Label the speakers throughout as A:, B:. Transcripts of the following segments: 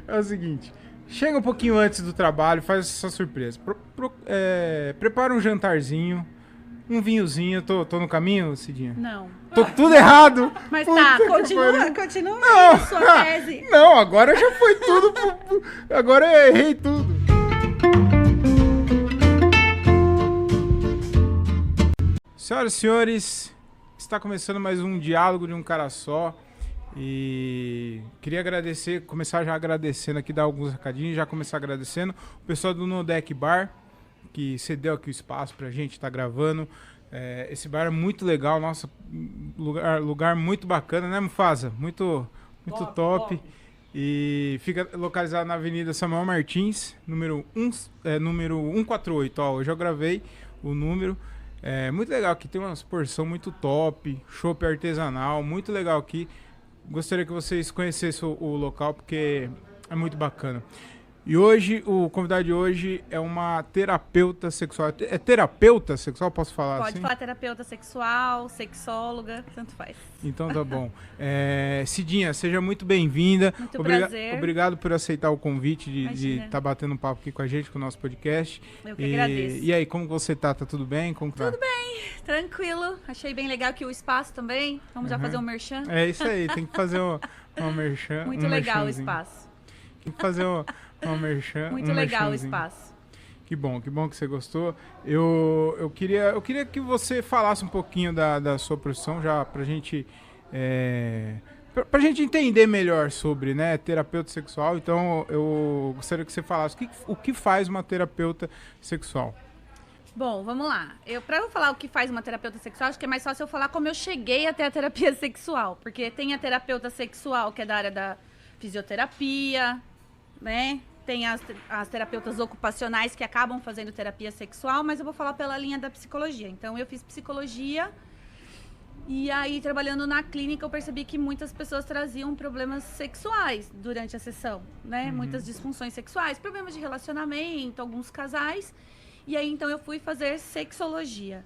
A: É o seguinte, chega um pouquinho antes do trabalho, faz essa surpresa. Prepara um jantarzinho, um vinhozinho. Tô no caminho, Cidinha?
B: Não.
A: Tô tudo errado.
B: Mas
A: Puta
B: tá,
A: que
B: continua
A: Não,
B: aí a sua tese.
A: não, agora já foi tudo. Agora eu errei tudo. Senhoras e senhores, está começando mais um Diálogo de um Cara Só. E queria agradecer, começar já agradecendo aqui, dar alguns recadinhos, já começar agradecendo o pessoal do No Deck Bar, que cedeu aqui o espaço pra gente estar gravando. Esse bar é muito legal, nossa, lugar muito bacana, né, Mufasa? Muito top. E fica localizado na Avenida Samuel Martins, número 148. Ó, hoje eu gravei o número. É muito legal aqui, tem uma porção muito top, chopp artesanal, muito legal aqui. Gostaria que vocês conhecessem o local, porque é muito bacana. E hoje, o convidado de hoje é uma terapeuta sexual. É terapeuta sexual? Posso falar assim?
B: Pode falar terapeuta sexual, sexóloga, tanto faz.
A: Então tá bom. Cidinha, seja muito bem-vinda.
B: Muito prazer.
A: Obrigado por aceitar o convite de
B: Imagina.
A: estar batendo um papo aqui com a gente, com o nosso podcast.
B: Eu que agradeço.
A: E aí, como você tá? Tá tudo bem? Como tá?
B: Tudo bem, tranquilo. Achei bem legal aqui o espaço também. Vamos já fazer um merchan.
A: É isso aí, tem que fazer uma merchan.
B: Muito legal o espaço.
A: Tem que fazer uma merchan.
B: Muito legal o espaço.
A: Que bom que você gostou. Eu queria que você falasse um pouquinho da sua profissão, já pra gente entender melhor sobre, né, terapeuta sexual. Então eu gostaria que você falasse o que faz uma terapeuta sexual.
B: Bom, vamos lá. Pra eu falar o que faz uma terapeuta sexual, acho que é mais fácil eu falar como eu cheguei até a terapia sexual. Porque tem a terapeuta sexual, que é da área da fisioterapia, né? Tem as terapeutas ocupacionais que acabam fazendo terapia sexual, mas eu vou falar pela linha da psicologia. Então, eu fiz psicologia e aí, trabalhando na clínica, eu percebi que muitas pessoas traziam problemas sexuais durante a sessão, né? Muitas disfunções sexuais, problemas de relacionamento, alguns casais. E aí, então, eu fui fazer sexologia.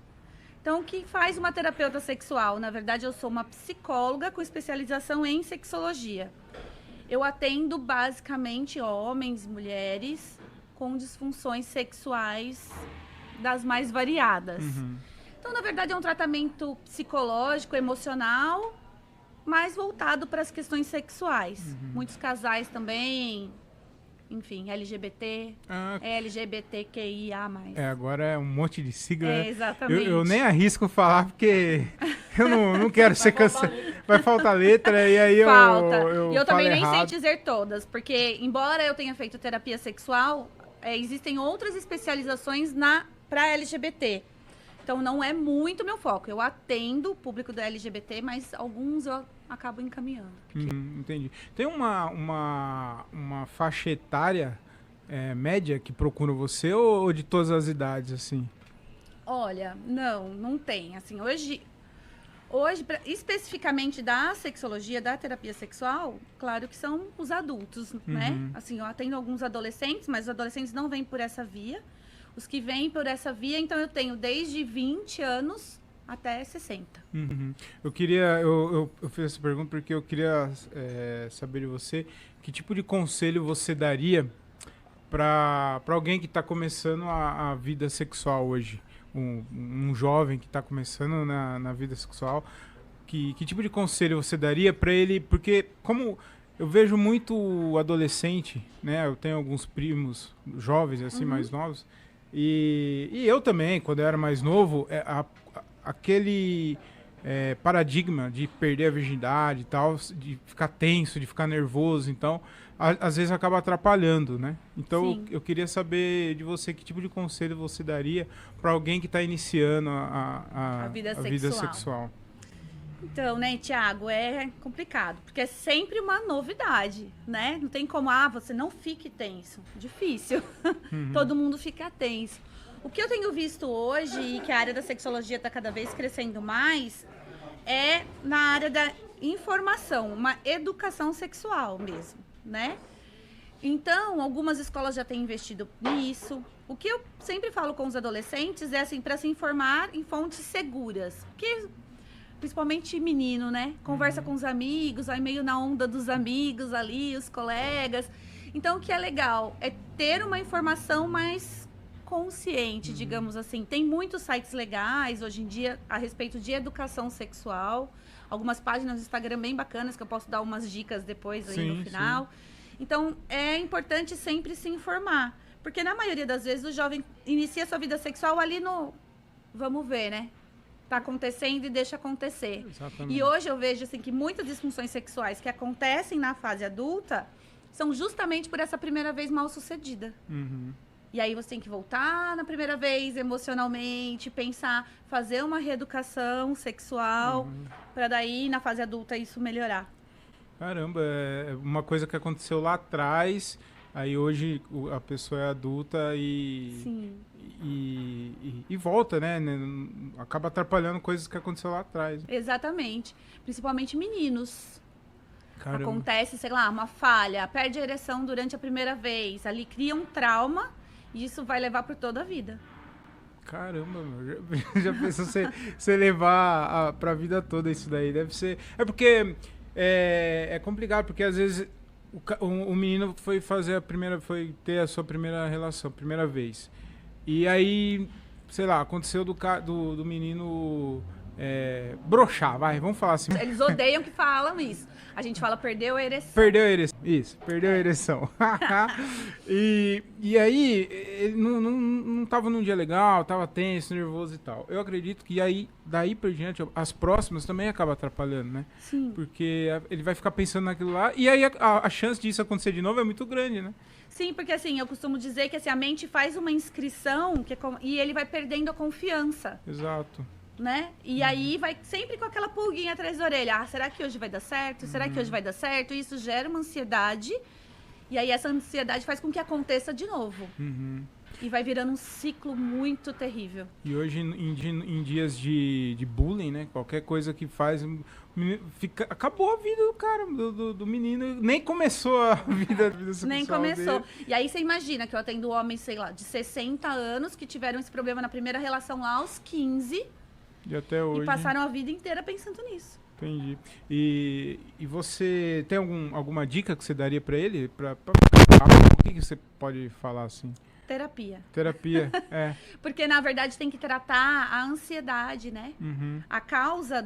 B: Então, o que faz uma terapeuta sexual? Na verdade, eu sou uma psicóloga com especialização em sexologia. Eu atendo basicamente homens, mulheres com disfunções sexuais das mais variadas. Então, na verdade, é um tratamento psicológico, emocional, mais voltado para as questões sexuais. Muitos casais também, enfim, LGBT, LGBTQIA+.
A: Agora é um monte de sigla.
B: Exatamente.
A: Eu nem arrisco falar, porque eu não quero ser cancelado. Vai faltar letra e aí
B: Falta.
A: eu
B: E eu também nem sei
A: errado.
B: dizer todas, porque embora eu tenha feito terapia sexual, existem outras especializações para LGBT. Então não é muito meu foco. Eu atendo o público da LGBT, mas alguns eu acabo encaminhando.
A: Entendi. Tem uma faixa etária média que procura você ou de todas as idades, assim?
B: Olha, não tem. Assim, hoje especificamente da sexologia, da terapia sexual, claro que são os adultos, né? Assim, eu atendo alguns adolescentes, mas os adolescentes não vêm por essa via. Os que vêm por essa via, então eu tenho desde 20 anos até 60.
A: Eu fiz essa pergunta porque eu queria saber de você que tipo de conselho você daria para alguém que está começando a vida sexual hoje. Um jovem que está começando na vida sexual, que tipo de conselho você daria para ele? Porque como eu vejo muito adolescente, né? Eu tenho alguns primos jovens, assim, mais novos, e eu também, quando eu era mais novo, aquele paradigma de perder a virgindade e tal, de ficar tenso, de ficar nervoso, então às vezes acaba atrapalhando, né? Então eu queria saber de você que tipo de conselho você daria para alguém que está iniciando a vida sexual.
B: Então, né, Thiago, é complicado, porque é sempre uma novidade, né? Não tem como, você não fique tenso. Difícil. Todo mundo fica tenso. O que eu tenho visto hoje, e que a área da sexologia está cada vez crescendo mais, é na área da informação, uma educação sexual mesmo, né? Então, algumas escolas já têm investido nisso. O que eu sempre falo com os adolescentes é assim, para se informar em fontes seguras. Porque, principalmente menino, né? Conversa com os amigos, aí meio na onda dos amigos ali, os colegas. Então, o que é legal é ter uma informação mais consciente, digamos assim. Tem muitos sites legais hoje em dia a respeito de educação sexual. Algumas páginas do Instagram bem bacanas, que eu posso dar umas dicas depois aí no final. Sim. Então, é importante sempre se informar. Porque na maioria das vezes o jovem inicia sua vida sexual ali no... Vamos ver, né? Tá acontecendo e deixa acontecer. Exatamente. E hoje eu vejo assim, que muitas disfunções sexuais que acontecem na fase adulta são justamente por essa primeira vez mal sucedida. E aí você tem que voltar na primeira vez emocionalmente, pensar, fazer uma reeducação sexual, para daí na fase adulta isso melhorar.
A: Caramba, é uma coisa que aconteceu lá atrás, aí hoje a pessoa é adulta e volta, né? Acaba atrapalhando coisas que aconteceu lá atrás.
B: Exatamente, principalmente meninos.
A: Caramba.
B: Acontece, sei lá, uma falha, perde a ereção durante a primeira vez, ali cria um trauma. E isso vai levar por toda a vida.
A: Caramba, meu. Já pensou você levar pra vida toda isso daí? Deve ser... É porque é complicado, porque às vezes o menino foi ter a sua primeira relação, primeira vez. E aí, sei lá, aconteceu do menino... broxar, vamos falar assim.
B: Eles odeiam que falam isso. A gente fala perdeu a ereção.
A: Perdeu a ereção. Isso, perdeu a ereção. e aí, ele não tava num dia legal, tava tenso, nervoso e tal. Eu acredito que aí, daí por diante, as próximas também acabam atrapalhando, né?
B: Sim.
A: Porque ele vai ficar pensando naquilo lá, e aí a chance disso acontecer de novo é muito grande, né?
B: Sim, porque assim, eu costumo dizer que assim, a mente faz uma inscrição e ele vai perdendo a confiança.
A: Exato.
B: Né? E aí vai sempre com aquela pulguinha atrás da orelha. Ah, será que hoje vai dar certo? Será que hoje vai dar certo? Isso gera uma ansiedade. E aí essa ansiedade faz com que aconteça de novo. E vai virando um ciclo muito terrível.
A: E hoje, em dias de bullying, né? Qualquer coisa que faz... acabou a vida do cara, do menino. Nem começou a vida sexual
B: Nem começou.
A: dele.
B: E aí você imagina que eu atendo homens, sei lá, de 60 anos que tiveram esse problema na primeira relação lá aos 15...
A: E até hoje.
B: E passaram a vida inteira pensando nisso.
A: Entendi. E você tem alguma dica que você daria pra ele? O que você pode falar assim?
B: Terapia.
A: Terapia, é.
B: Porque, na verdade, tem que tratar a ansiedade, né? A causa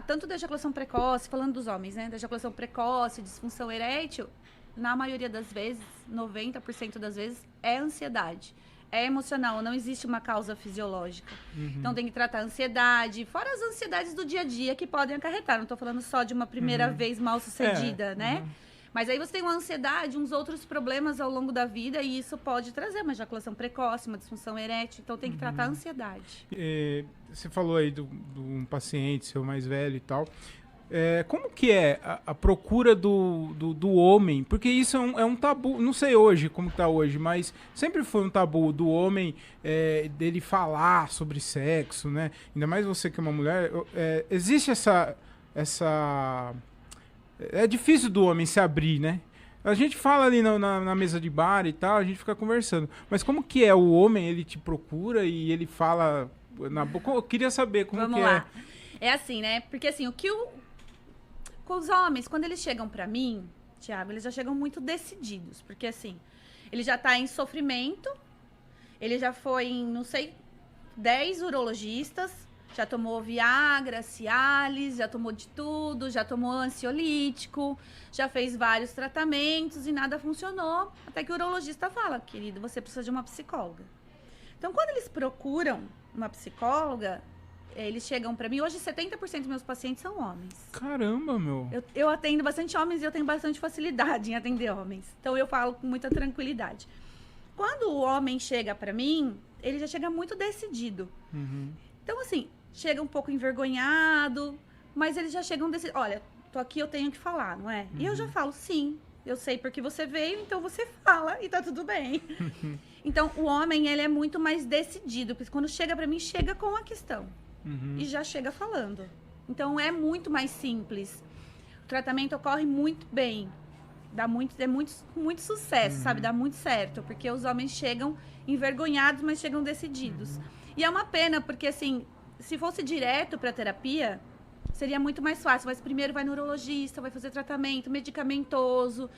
B: tanto da ejaculação precoce, falando dos homens, né? Da ejaculação precoce, disfunção erétil, na maioria das vezes, 90% das vezes, é ansiedade. É emocional, não existe uma causa fisiológica. Então tem que tratar a ansiedade, fora as ansiedades do dia a dia que podem acarretar. Não estou falando só de uma primeira vez mal sucedida, né? Mas aí você tem uma ansiedade, uns outros problemas ao longo da vida e isso pode trazer uma ejaculação precoce, uma disfunção erétil. Então tem que tratar a ansiedade.
A: Você falou aí de um paciente seu mais velho e tal. Como que é a procura do homem? Porque isso é um tabu, não sei hoje como está hoje, mas sempre foi um tabu do homem dele falar sobre sexo, né? Ainda mais você que é uma mulher. Existe essa... É difícil do homem se abrir, né? A gente fala ali na mesa de bar e tal, a gente fica conversando. Mas como que é? O homem, ele te procura e ele fala na boca? Eu queria saber como
B: Vamos
A: que
B: lá. É assim, né? Porque assim, com os homens, quando eles chegam pra mim, Thiago, eles já chegam muito decididos. Porque assim, ele já tá em sofrimento, ele já foi em, não sei, 10 urologistas, já tomou Viagra, Cialis, já tomou de tudo, já tomou ansiolítico, já fez vários tratamentos e nada funcionou. Até que o urologista fala, querido, você precisa de uma psicóloga. Então, quando eles procuram uma psicóloga, eles chegam pra mim. Hoje, 70% dos meus pacientes são homens.
A: Caramba, meu.
B: Eu atendo bastante homens e eu tenho bastante facilidade em atender homens. Então, eu falo com muita tranquilidade. Quando o homem chega pra mim, ele já chega muito decidido. Então, assim, chega um pouco envergonhado, mas eles já chegam decidido. Olha, tô aqui, eu tenho que falar, não é? E eu já falo, sim, eu sei porque você veio, então você fala e tá tudo bem. Então, o homem, ele é muito mais decidido, porque quando chega pra mim, chega com a questão. E já chega falando. Então, é muito mais simples. O tratamento ocorre muito bem. É muito sucesso, sabe? Dá muito certo, porque os homens chegam envergonhados, mas chegam decididos. E é uma pena, porque assim, se fosse direto pra terapia, seria muito mais fácil. Mas primeiro vai no urologista, vai fazer tratamento medicamentoso.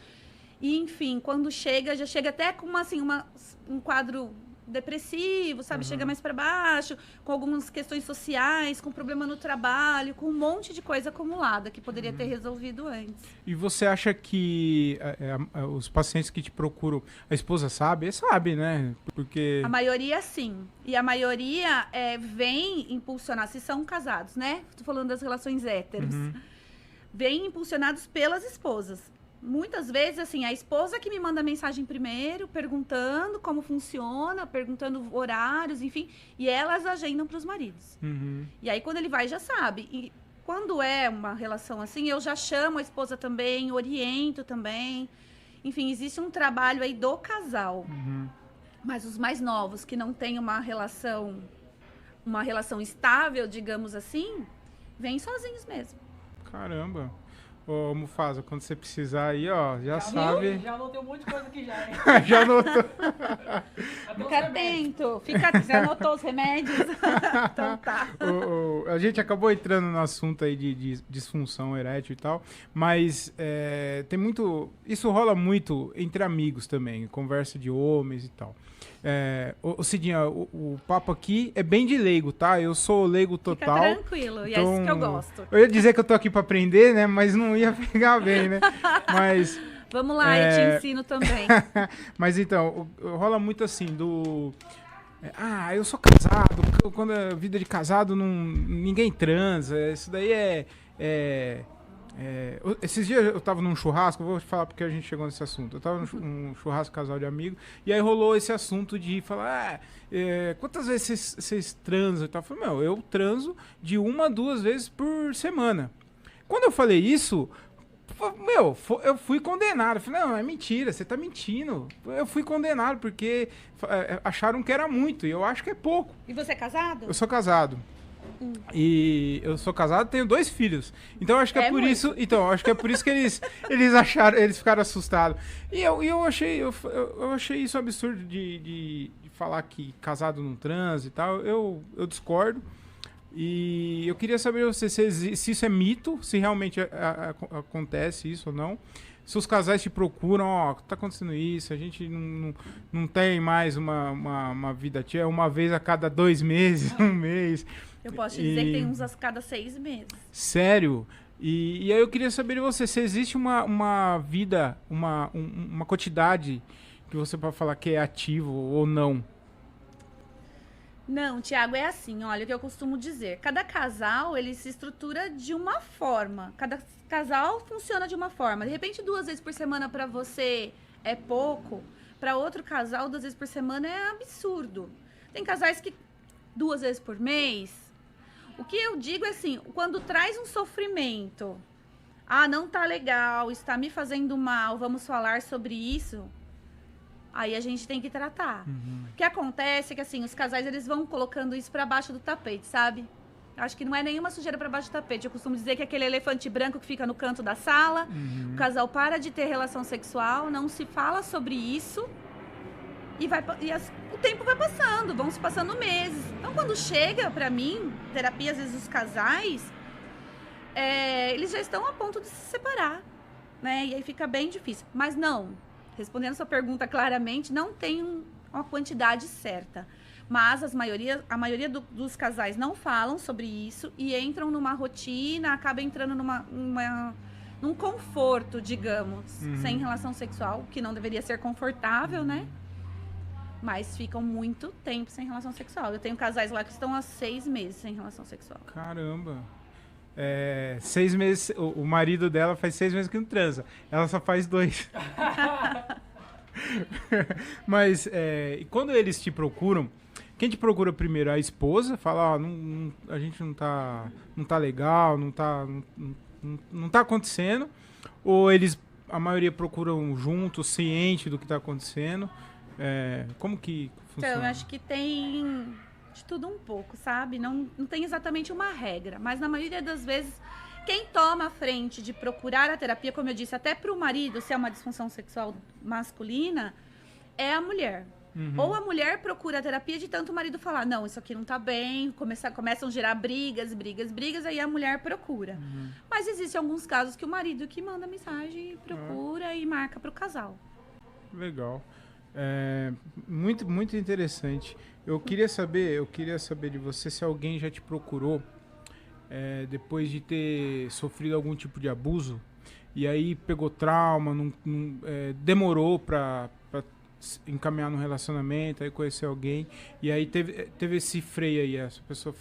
B: E, enfim, quando chega, já chega até com um quadro depressivo, sabe? Chega mais para baixo, com algumas questões sociais, com problema no trabalho, com um monte de coisa acumulada que poderia ter resolvido antes.
A: E você acha que os pacientes que te procuram, a esposa sabe? Sabe, né? Porque...
B: A maioria, sim. E a maioria vem impulsionar, se são casados, né? Estou falando das relações héteros. Vem impulsionados pelas esposas. Muitas vezes, assim, a esposa que me manda mensagem primeiro, perguntando como funciona, perguntando horários, enfim, e elas agendam para os maridos. E aí, quando ele vai, já sabe. E quando é uma relação assim, eu já chamo a esposa também, oriento também. Enfim, existe um trabalho aí do casal. Mas os mais novos, que não têm uma relação estável, digamos assim, vêm sozinhos mesmo.
A: Caramba. Ô, Mufasa, quando você precisar aí, ó, já sabe.
C: Já anotei um monte de coisa aqui já, hein?
A: Já anotou.
B: Fica atento. Já anotou os remédios? Então tá.
A: A gente acabou entrando no assunto aí de disfunção erétil e tal, mas tem muito... Isso rola muito entre amigos também, conversa de homens e tal. Cidinha, o papo aqui é bem de leigo, tá? Eu sou leigo total.
B: Fica tranquilo, e é isso que eu gosto.
A: Eu ia dizer que eu tô aqui pra aprender, né? Mas não ia pegar bem, né? Mas...
B: Vamos lá, eu te ensino também.
A: Mas então, rola muito assim, eu sou casado, quando a vida de casado ninguém transa, isso daí esses dias eu tava num churrasco, vou te falar porque a gente chegou nesse assunto. Eu tava num churrasco casal de amigo, e aí rolou esse assunto de falar, quantas vezes vocês transam e tal? Eu falei, eu transo de 1 a 2 vezes por semana. Quando eu falei isso, eu fui condenado. Eu falei, não, é mentira, você tá mentindo. Eu fui condenado porque acharam que era muito, e eu acho que é pouco.
B: E você é casado?
A: Eu sou casado. E eu sou casado, tenho 2 filhos. Então acho que é por isso. Então, acho que é por isso que eles ficaram assustados. E eu achei isso absurdo de falar que casado não transa e tal. Eu discordo. E eu queria saber se isso é mito, se realmente acontece isso ou não. Se os casais te procuram, tá acontecendo isso, a gente não tem mais uma vida ativa, uma vez a cada 2 meses, 1 mês.
B: Eu posso te dizer que tem uns a cada 6 meses.
A: Sério? E aí eu queria saber de você, se existe uma vida, uma quantidade que você pode falar que é ativo ou não?
B: Não, Tiago, é assim, olha o que eu costumo dizer. Cada casal, ele se estrutura de uma forma. Cada casal funciona de uma forma. De repente, 2 vezes por semana para você é pouco. Para outro casal, 2 vezes por semana é absurdo. Tem casais que 2 vezes por mês. O que eu digo é assim, quando traz um sofrimento, não tá legal, está me fazendo mal, vamos falar sobre isso... Aí a gente tem que tratar. O que acontece é que, assim, os casais, eles vão colocando isso pra baixo do tapete, sabe? Eu acho que não é nenhuma sujeira pra baixo do tapete. Eu costumo dizer que é aquele elefante branco que fica no canto da sala. O casal para de ter relação sexual, não se fala sobre isso. O tempo vai passando, vão se passando meses. Então, quando chega pra mim, terapia, às vezes, os casais, eles já estão a ponto de se separar, né? E aí fica bem difícil. Mas não... Respondendo a sua pergunta claramente, não tem uma quantidade certa. Mas a maioria dos casais não falam sobre isso e entram numa rotina, acaba entrando num conforto, digamos, sem relação sexual, que não deveria ser confortável, né? Mas ficam muito tempo sem relação sexual. Eu tenho casais lá que estão há 6 meses sem relação sexual.
A: Caramba! 6 meses, o marido dela faz 6 meses que não transa. Ela só faz 2. Mas quando eles te procuram, quem te procura primeiro? A esposa? Fala, a gente não tá legal, não tá acontecendo. Ou a maioria procuram juntos, ciente do que tá acontecendo? Como que funciona?
B: Então, eu acho que tem... de tudo um pouco, sabe? Não tem exatamente uma regra, mas na maioria das vezes, quem toma a frente de procurar a terapia, como eu disse, até para o marido, se é uma disfunção sexual masculina, é a mulher. Ou a mulher procura a terapia de tanto o marido falar, não, isso aqui não tá bem, começam a gerar brigas, aí a mulher procura. Mas existem alguns casos que o marido que manda mensagem, procura e marca pro casal.
A: Legal. Muito, muito interessante. Eu queria saber de você se alguém já te procurou depois de ter sofrido algum tipo de abuso e aí pegou trauma, demorou pra encaminhar no relacionamento, aí conhecer alguém e aí teve esse freio aí, essa pessoa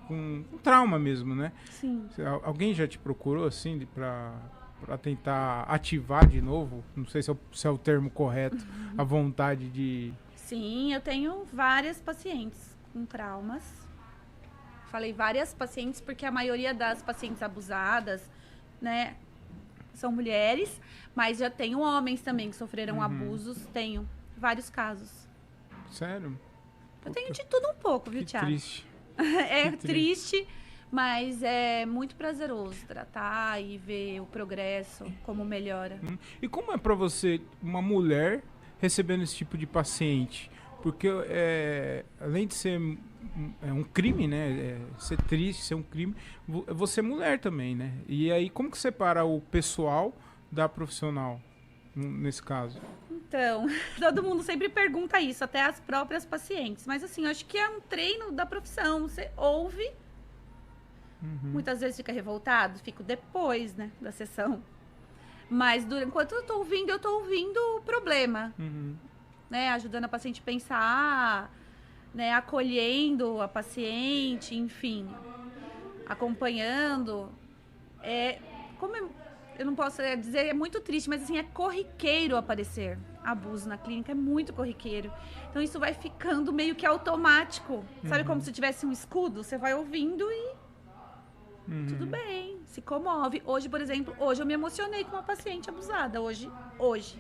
A: com um trauma mesmo, né?
B: Sim.
A: Alguém já te procurou assim pra tentar ativar de novo? Não sei se é o termo correto, a vontade de...
B: Sim, eu tenho várias pacientes com traumas. Falei várias pacientes porque a maioria das pacientes abusadas, né, são mulheres, mas já tenho homens também que sofreram abusos. Tenho vários casos.
A: Sério?
B: Eu tenho de tudo um pouco, viu, Thiago?
A: Triste.
B: É triste, mas é muito prazeroso tratar e ver o progresso, como melhora.
A: E como é pra você, uma mulher, recebendo esse tipo de paciente? Porque além de ser um crime, né? Ser triste, ser um crime, você é mulher também, né? E aí, como que separa o pessoal da profissional, nesse caso?
B: Então, todo mundo sempre pergunta isso, até as próprias pacientes. Mas assim, eu acho que é um treino da profissão. Você ouve, muitas vezes fica revoltado, fico depois, né, da sessão. Mas enquanto eu tô ouvindo o problema. Né, ajudando a paciente a pensar, né, acolhendo a paciente, enfim, acompanhando. Eu não posso dizer, é muito triste, mas assim, é corriqueiro aparecer abuso na clínica, é muito corriqueiro. Então isso vai ficando meio que automático. Sabe como se tivesse um escudo? Você vai ouvindo e tudo bem, se comove. Hoje, por exemplo, eu me emocionei com uma paciente abusada, hoje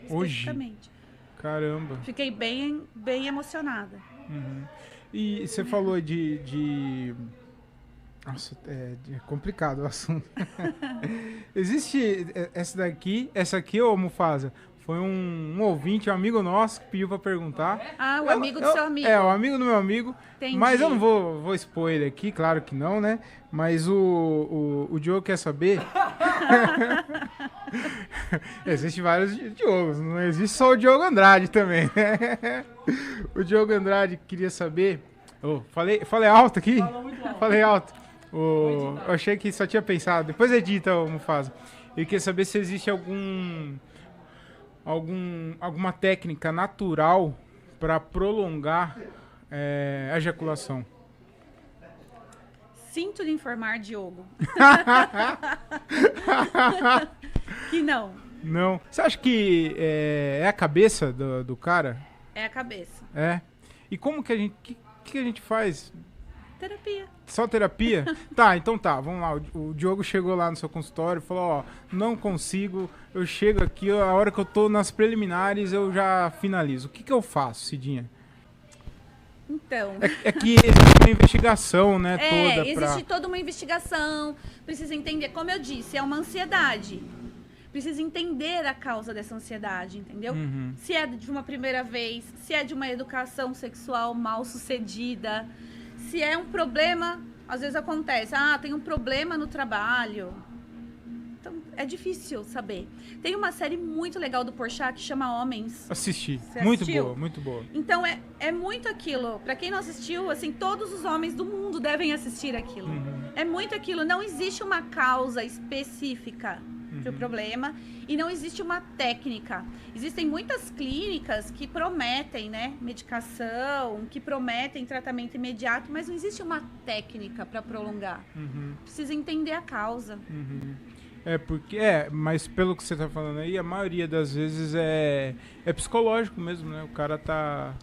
B: especificamente.
A: Caramba.
B: Fiquei bem, bem emocionada.
A: E você falou de... Nossa, é complicado o assunto. Existe essa aqui, ô Mufasa, foi um ouvinte, um amigo nosso que pediu pra perguntar.
B: Ah, o amigo do seu amigo.
A: O amigo do meu amigo.
B: Entendi.
A: Mas eu não vou expor ele aqui, claro que não, né? Mas o Diogo quer saber... Existem vários Diogos, não existe só o Diogo Andrade também, né? O Diogo Andrade queria saber... falei alto aqui?
C: Falou muito alto.
A: Falei alto. Eu achei que só tinha pensado. Depois edita, Mufasa. Eu queria saber se existe alguma técnica natural para prolongar a ejaculação.
B: Sinto lhe informar, Diogo. Que não.
A: Não. Você acha que é a cabeça do cara?
B: É a cabeça.
A: É. E como que a gente faz?
B: Terapia.
A: Só terapia? Tá, então tá, vamos lá. O Diogo chegou lá no seu consultório e falou, não consigo, eu chego aqui, a hora que eu tô nas preliminares eu já finalizo. O que eu faço, Cidinha?
B: Então...
A: É que existe uma investigação, né, toda
B: existe toda uma investigação, precisa entender, como eu disse, é uma ansiedade. Precisa entender a causa dessa ansiedade, entendeu? Se é de uma primeira vez, se é de uma educação sexual mal sucedida, se é um problema, às vezes acontece, tem um problema no trabalho. Então, é difícil saber. Tem uma série muito legal do Porchat que chama Homens.
A: Assisti.
B: Você
A: Muito
B: assistiu?
A: boa, muito boa.
B: Então, é muito aquilo. Pra quem não assistiu, assim, todos os homens do mundo devem assistir aquilo. É muito aquilo. Não existe uma causa específica pro problema e não existe uma técnica. Existem muitas clínicas que prometem, né, medicação, que prometem tratamento imediato, mas não existe uma técnica para prolongar. Precisa entender a causa.
A: Mas pelo que você tá falando aí, a maioria das vezes é psicológico mesmo, né? O cara tá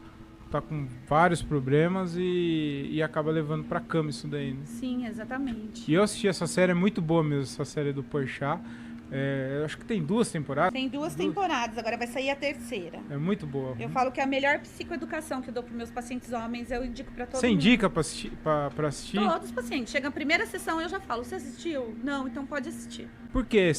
A: com vários problemas e acaba levando pra cama isso daí, né?
B: Sim, exatamente.
A: E eu assisti essa série, é muito boa mesmo, essa série do Porchat. Eu acho que tem 2 temporadas.
B: Tem 2 temporadas, agora vai sair a 3ª.
A: É muito boa.
B: Eu falo que é a melhor psicoeducação que eu dou para meus pacientes homens, eu indico para todo mundo.
A: Você indica pra assistir?
B: Todos os pacientes. Chega a primeira sessão, eu já falo, você assistiu? Não, então pode assistir.
A: Por quê?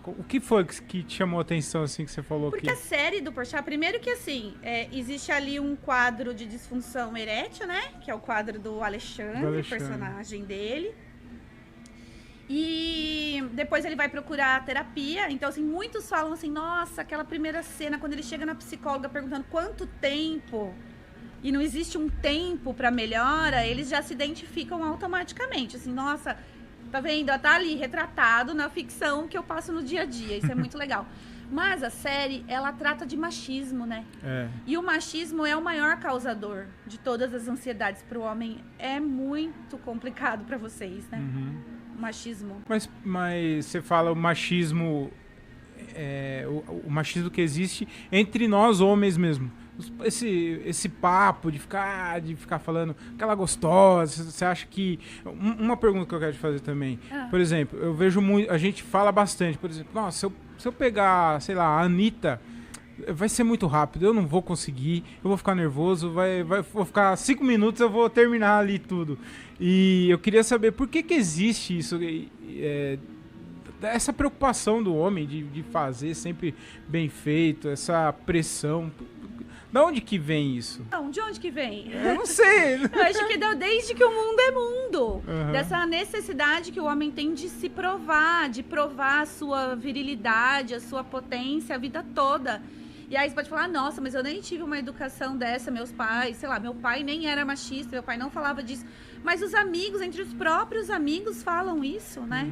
A: O que foi que te chamou a atenção, assim, que você falou?
B: Porque a série do Porchat, primeiro que assim, existe ali um quadro de disfunção erétil, né? Que é o quadro do Alexandre, personagem dele. E depois ele vai procurar terapia. Então, assim, muitos falam assim, nossa, aquela primeira cena, quando ele chega na psicóloga perguntando quanto tempo, e não existe um tempo pra melhora, eles já se identificam automaticamente. Assim, nossa, tá vendo? Tá ali retratado na ficção que eu passo no dia a dia. Isso é muito legal. Mas a série, ela trata de machismo, né? E o machismo é o maior causador de todas as ansiedades pro homem. É muito complicado pra vocês, né? Machismo.
A: Mas você fala o machismo, o machismo que existe entre nós homens mesmo. Esse papo de ficar falando aquela gostosa, você acha que... Uma pergunta que eu quero te fazer também. Por exemplo, eu vejo muito, a gente fala bastante, por exemplo, nossa, se eu pegar, sei lá, a Anitta, vai ser muito rápido, eu não vou conseguir, eu vou ficar nervoso, vou ficar 5 minutos, eu vou terminar ali tudo. E eu queria saber por que existe isso, essa preocupação do homem de fazer sempre bem feito, essa pressão. De onde que vem isso?
B: Não, de onde que vem?
A: Eu não sei.
B: Eu acho que desde que o mundo é mundo. Dessa necessidade que o homem tem de se provar, de provar a sua virilidade, a sua potência a vida toda. E aí você pode falar, nossa, mas eu nem tive uma educação dessa, meus pais, sei lá, meu pai nem era machista, meu pai não falava disso. Mas os amigos, entre os próprios amigos, falam isso, né?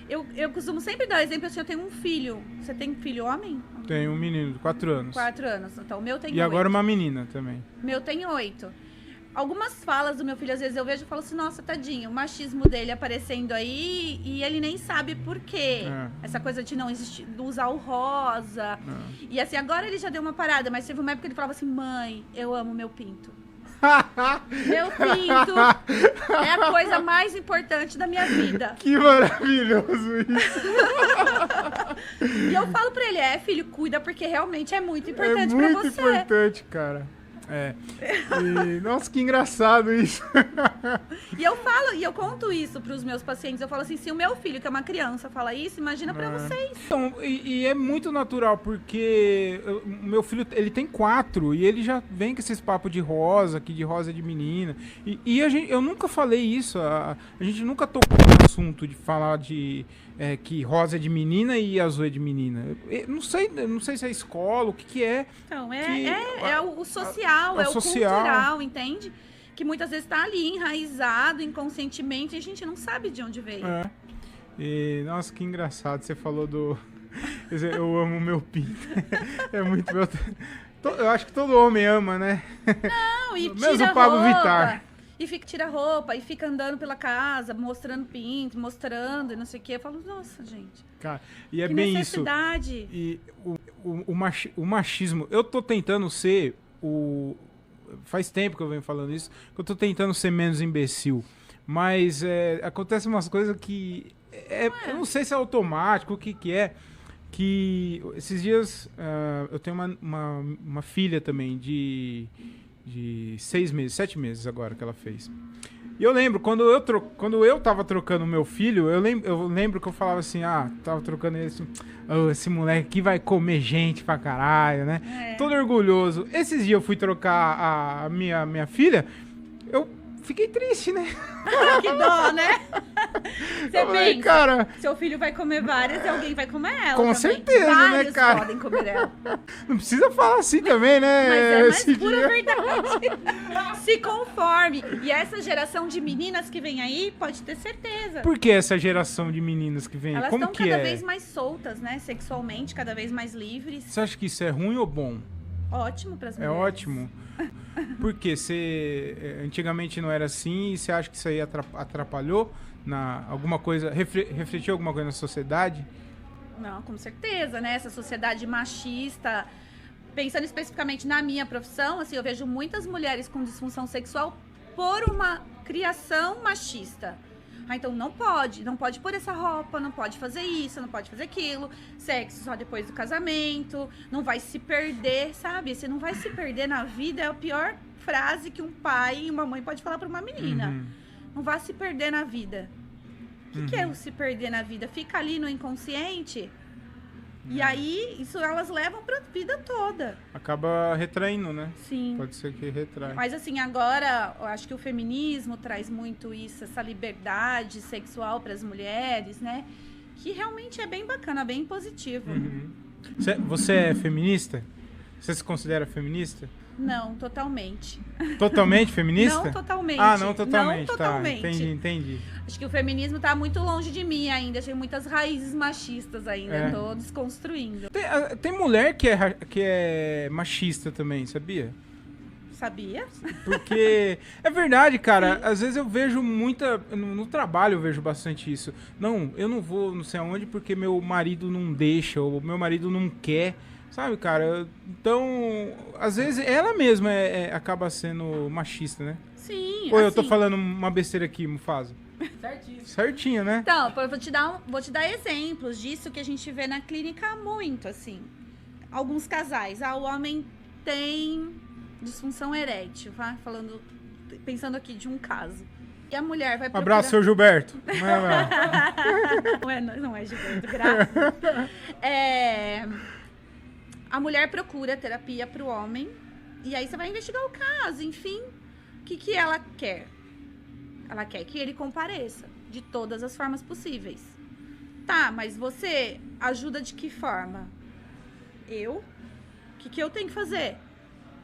B: Eu costumo sempre dar exemplo, assim, eu tenho um filho. Você tem filho homem?
A: Tenho um menino de 4 anos.
B: 4 anos, então o meu tem 8.
A: E agora uma menina também.
B: Meu tem 8. Algumas falas do meu filho, às vezes eu vejo e falo assim, nossa, tadinho, o machismo dele aparecendo aí e ele nem sabe por quê. Essa coisa de não existir, de usar o rosa. E assim, agora ele já deu uma parada, mas teve uma época que ele falava assim, mãe, eu amo meu pinto. Meu pinto é a coisa mais importante da minha vida.
A: Que maravilhoso isso.
B: E eu falo pra ele, filho, cuida, porque realmente é muito importante pra você.
A: É muito importante, cara. Nossa, que engraçado isso.
B: E eu falo, e eu conto isso pros meus pacientes. Eu falo assim, se o meu filho, que é uma criança, fala isso, imagina pra vocês.
A: Então, e é muito natural, porque o meu filho, ele tem 4 e ele já vem com esses papos de rosa, que de rosa é de menina. E eu nunca falei isso, a gente nunca tocou no assunto de falar de que rosa é de menina e azul é de menina. Eu não sei se é escola, o que é.
B: Então, é o social, é o cultural, entende? Que muitas vezes tá ali enraizado inconscientemente e a gente não sabe de onde veio.
A: Nossa, que engraçado, você falou do... Eu amo meu pinto. É muito meu... Eu acho que todo homem ama, né?
B: Não, e
A: mesmo o Pablo Vittar.
B: E tira roupa, e fica andando pela casa, mostrando pinto, mostrando e não sei o quê. Eu falo, nossa, gente.
A: Cara, e é
B: que
A: bem
B: necessidade.
A: Isso. E o machismo, eu tô tentando ser faz tempo que eu venho falando isso, que eu tô tentando ser menos imbecil. Mas acontecem umas coisas que... Eu não sei se é automático, o que é. Que esses dias eu tenho uma filha também de 6 meses, 7 meses agora que ela fez. E eu lembro, quando eu tava trocando o meu filho, eu lembro que eu falava assim, tava trocando ele assim, esse moleque aqui vai comer gente pra caralho, né? Todo orgulhoso. Esses dias eu fui trocar a minha filha, eu fiquei triste, né?
B: Que dó, né? Você
A: pensa, cara,
B: seu filho vai comer várias e alguém vai comer ela.
A: Com
B: também.
A: certeza,
B: Vários
A: né, cara?
B: Podem comer ela.
A: Não precisa falar assim também, né?
B: Mas é mais pura verdade. Se conforme. E essa geração de meninas que vem aí, pode ter certeza.
A: Por que essa geração de meninas que vem aí?
B: Elas
A: Como
B: estão
A: que
B: cada vez mais soltas, né? Sexualmente, cada vez mais livres.
A: Você acha que isso é ruim ou bom?
B: Ótimo para as mulheres.
A: É ótimo. Porque antigamente não era assim e você acha que isso aí atrapalhou alguma coisa, refletiu alguma coisa na sociedade?
B: Não, com certeza, né? Essa sociedade machista. Pensando especificamente na minha profissão, assim, eu vejo muitas mulheres com disfunção sexual por uma criação machista. Ah, então não pode pôr essa roupa, não pode fazer isso, não pode fazer aquilo, sexo só depois do casamento, não vai se perder, sabe? Você não vai se perder na vida, é a pior frase que um pai e uma mãe pode falar pra uma menina. Não vai se perder na vida. O que é o se perder na vida? Fica ali no inconsciente, e aí isso elas levam pra vida toda.
A: Acaba retraindo, né?
B: Sim.
A: Pode ser que retrai.
B: Mas assim, agora, eu acho que o feminismo traz muito isso, essa liberdade sexual para as mulheres, né? Que realmente é bem bacana, bem positivo.
A: Você é feminista? Você se considera feminista?
B: Não, totalmente.
A: Totalmente feminista?
B: Não totalmente.
A: Ah, não totalmente.
B: Não totalmente.
A: Tá, entendi.
B: Acho que o feminismo tá muito longe de mim ainda. Tem muitas raízes machistas ainda.
A: É.
B: Tô desconstruindo.
A: Tem mulher que é machista também, sabia?
B: Sabia?
A: Porque é verdade, cara. Às vezes eu vejo muita... No trabalho eu vejo bastante isso. Não, eu não vou não sei aonde porque meu marido não deixa, ou meu marido não quer. Sabe, cara? Então, às vezes ela mesma acaba sendo machista, né?
B: Sim.
A: Ou eu tô falando uma besteira aqui, Mufasa? Certinho, né?
B: Então, vou te dar exemplos disso que a gente vê na clínica muito, assim. Alguns casais. O homem tem disfunção erétil, tá? Pensando aqui de um caso. E a mulher vai procurar...
A: Abraço, seu Gilberto.
B: Não é Gilberto, graças. A mulher procura terapia pro homem. E aí você vai investigar o caso, enfim. O que ela quer? Ela quer que ele compareça de todas as formas possíveis. Tá, mas você ajuda de que forma? Eu? O que eu tenho que fazer?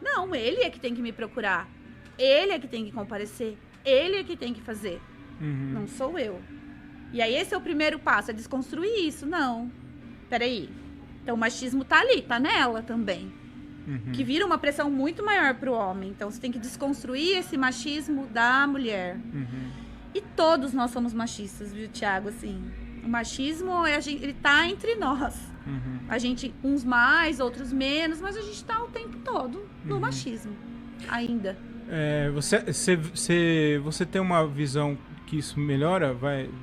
B: Não, ele é que tem que me procurar. Ele é que tem que comparecer. Ele é que tem que fazer. Não sou eu. E aí esse é o primeiro passo, é desconstruir isso. Não, peraí. Então o machismo tá ali, tá nela também. Que vira uma pressão muito maior pro homem. Então você tem que desconstruir esse machismo da mulher. E todos nós somos machistas, viu, Thiago? Assim, o machismo, ele tá entre nós. A gente, uns mais, outros menos, mas a gente tá o tempo todo no machismo, ainda.
A: Você tem uma visão que isso melhora,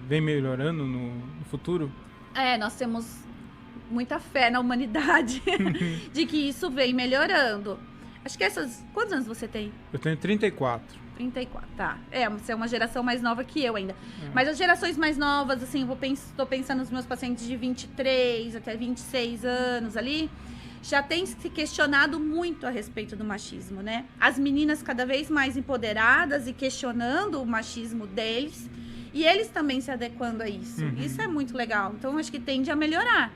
A: vem melhorando no futuro?
B: Nós temos muita fé na humanidade de que isso vem melhorando. Acho que Quantos anos você tem?
A: Eu tenho 34.
B: 34, tá. Você é uma geração mais nova que eu ainda. Mas as gerações mais novas, assim, tô pensando nos meus pacientes de 23 até 26 anos ali, já tem se questionado muito a respeito do machismo, né? As meninas cada vez mais empoderadas e questionando o machismo deles, e eles também se adequando a isso. Isso é muito legal. Então, acho que tende a melhorar.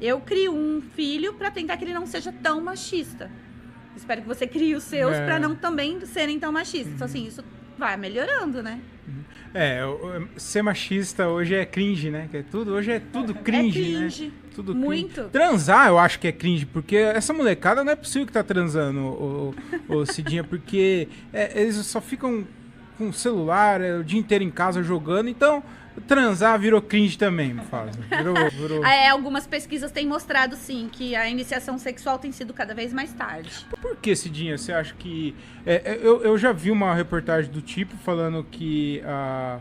B: Eu crio um filho para tentar que ele não seja tão machista. Espero que você crie os seus para não também serem tão machistas. Então, assim, isso vai melhorando, né?
A: Ser machista hoje é cringe, né? Hoje é tudo cringe,
B: cringe,
A: né? Tudo
B: muito.
A: Cringe. Transar, eu acho que é cringe, porque essa molecada não é possível que tá transando, ô Cidinha, porque eles só ficam com o celular o dia inteiro em casa jogando, então... Transar virou cringe também, me fala. Virou...
B: Algumas pesquisas têm mostrado, sim, que a iniciação sexual tem sido cada vez mais tarde.
A: Por que, Cidinha, você acha que... eu já vi uma reportagem do tipo falando que a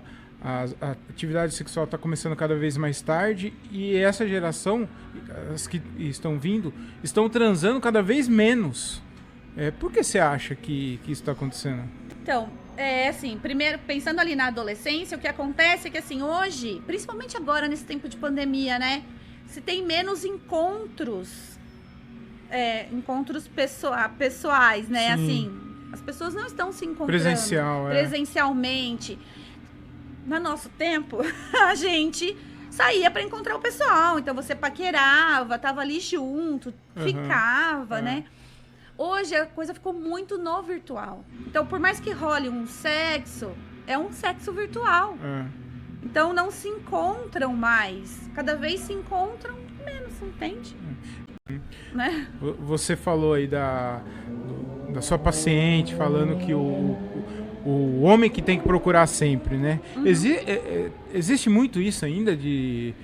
A: atividade sexual está começando cada vez mais tarde e essa geração, as que estão vindo, estão transando cada vez menos. Por que você acha que isso está acontecendo?
B: Então... assim, primeiro, pensando ali na adolescência, o que acontece é que, assim, hoje, principalmente agora, nesse tempo de pandemia, né, se tem menos encontros pessoais, né,
A: Sim.
B: assim, as pessoas não estão se encontrando presencialmente. No nosso tempo, a gente saía para encontrar o pessoal, então você paquerava, tava ali junto, ficava, né. Hoje a coisa ficou muito no virtual. Então, por mais que role um sexo, é um sexo virtual. Então, não se encontram mais. Cada vez se encontram menos, entende? Né?
A: Você falou aí da sua paciente, falando que o homem que tem que procurar sempre, né? Existe muito isso ainda de...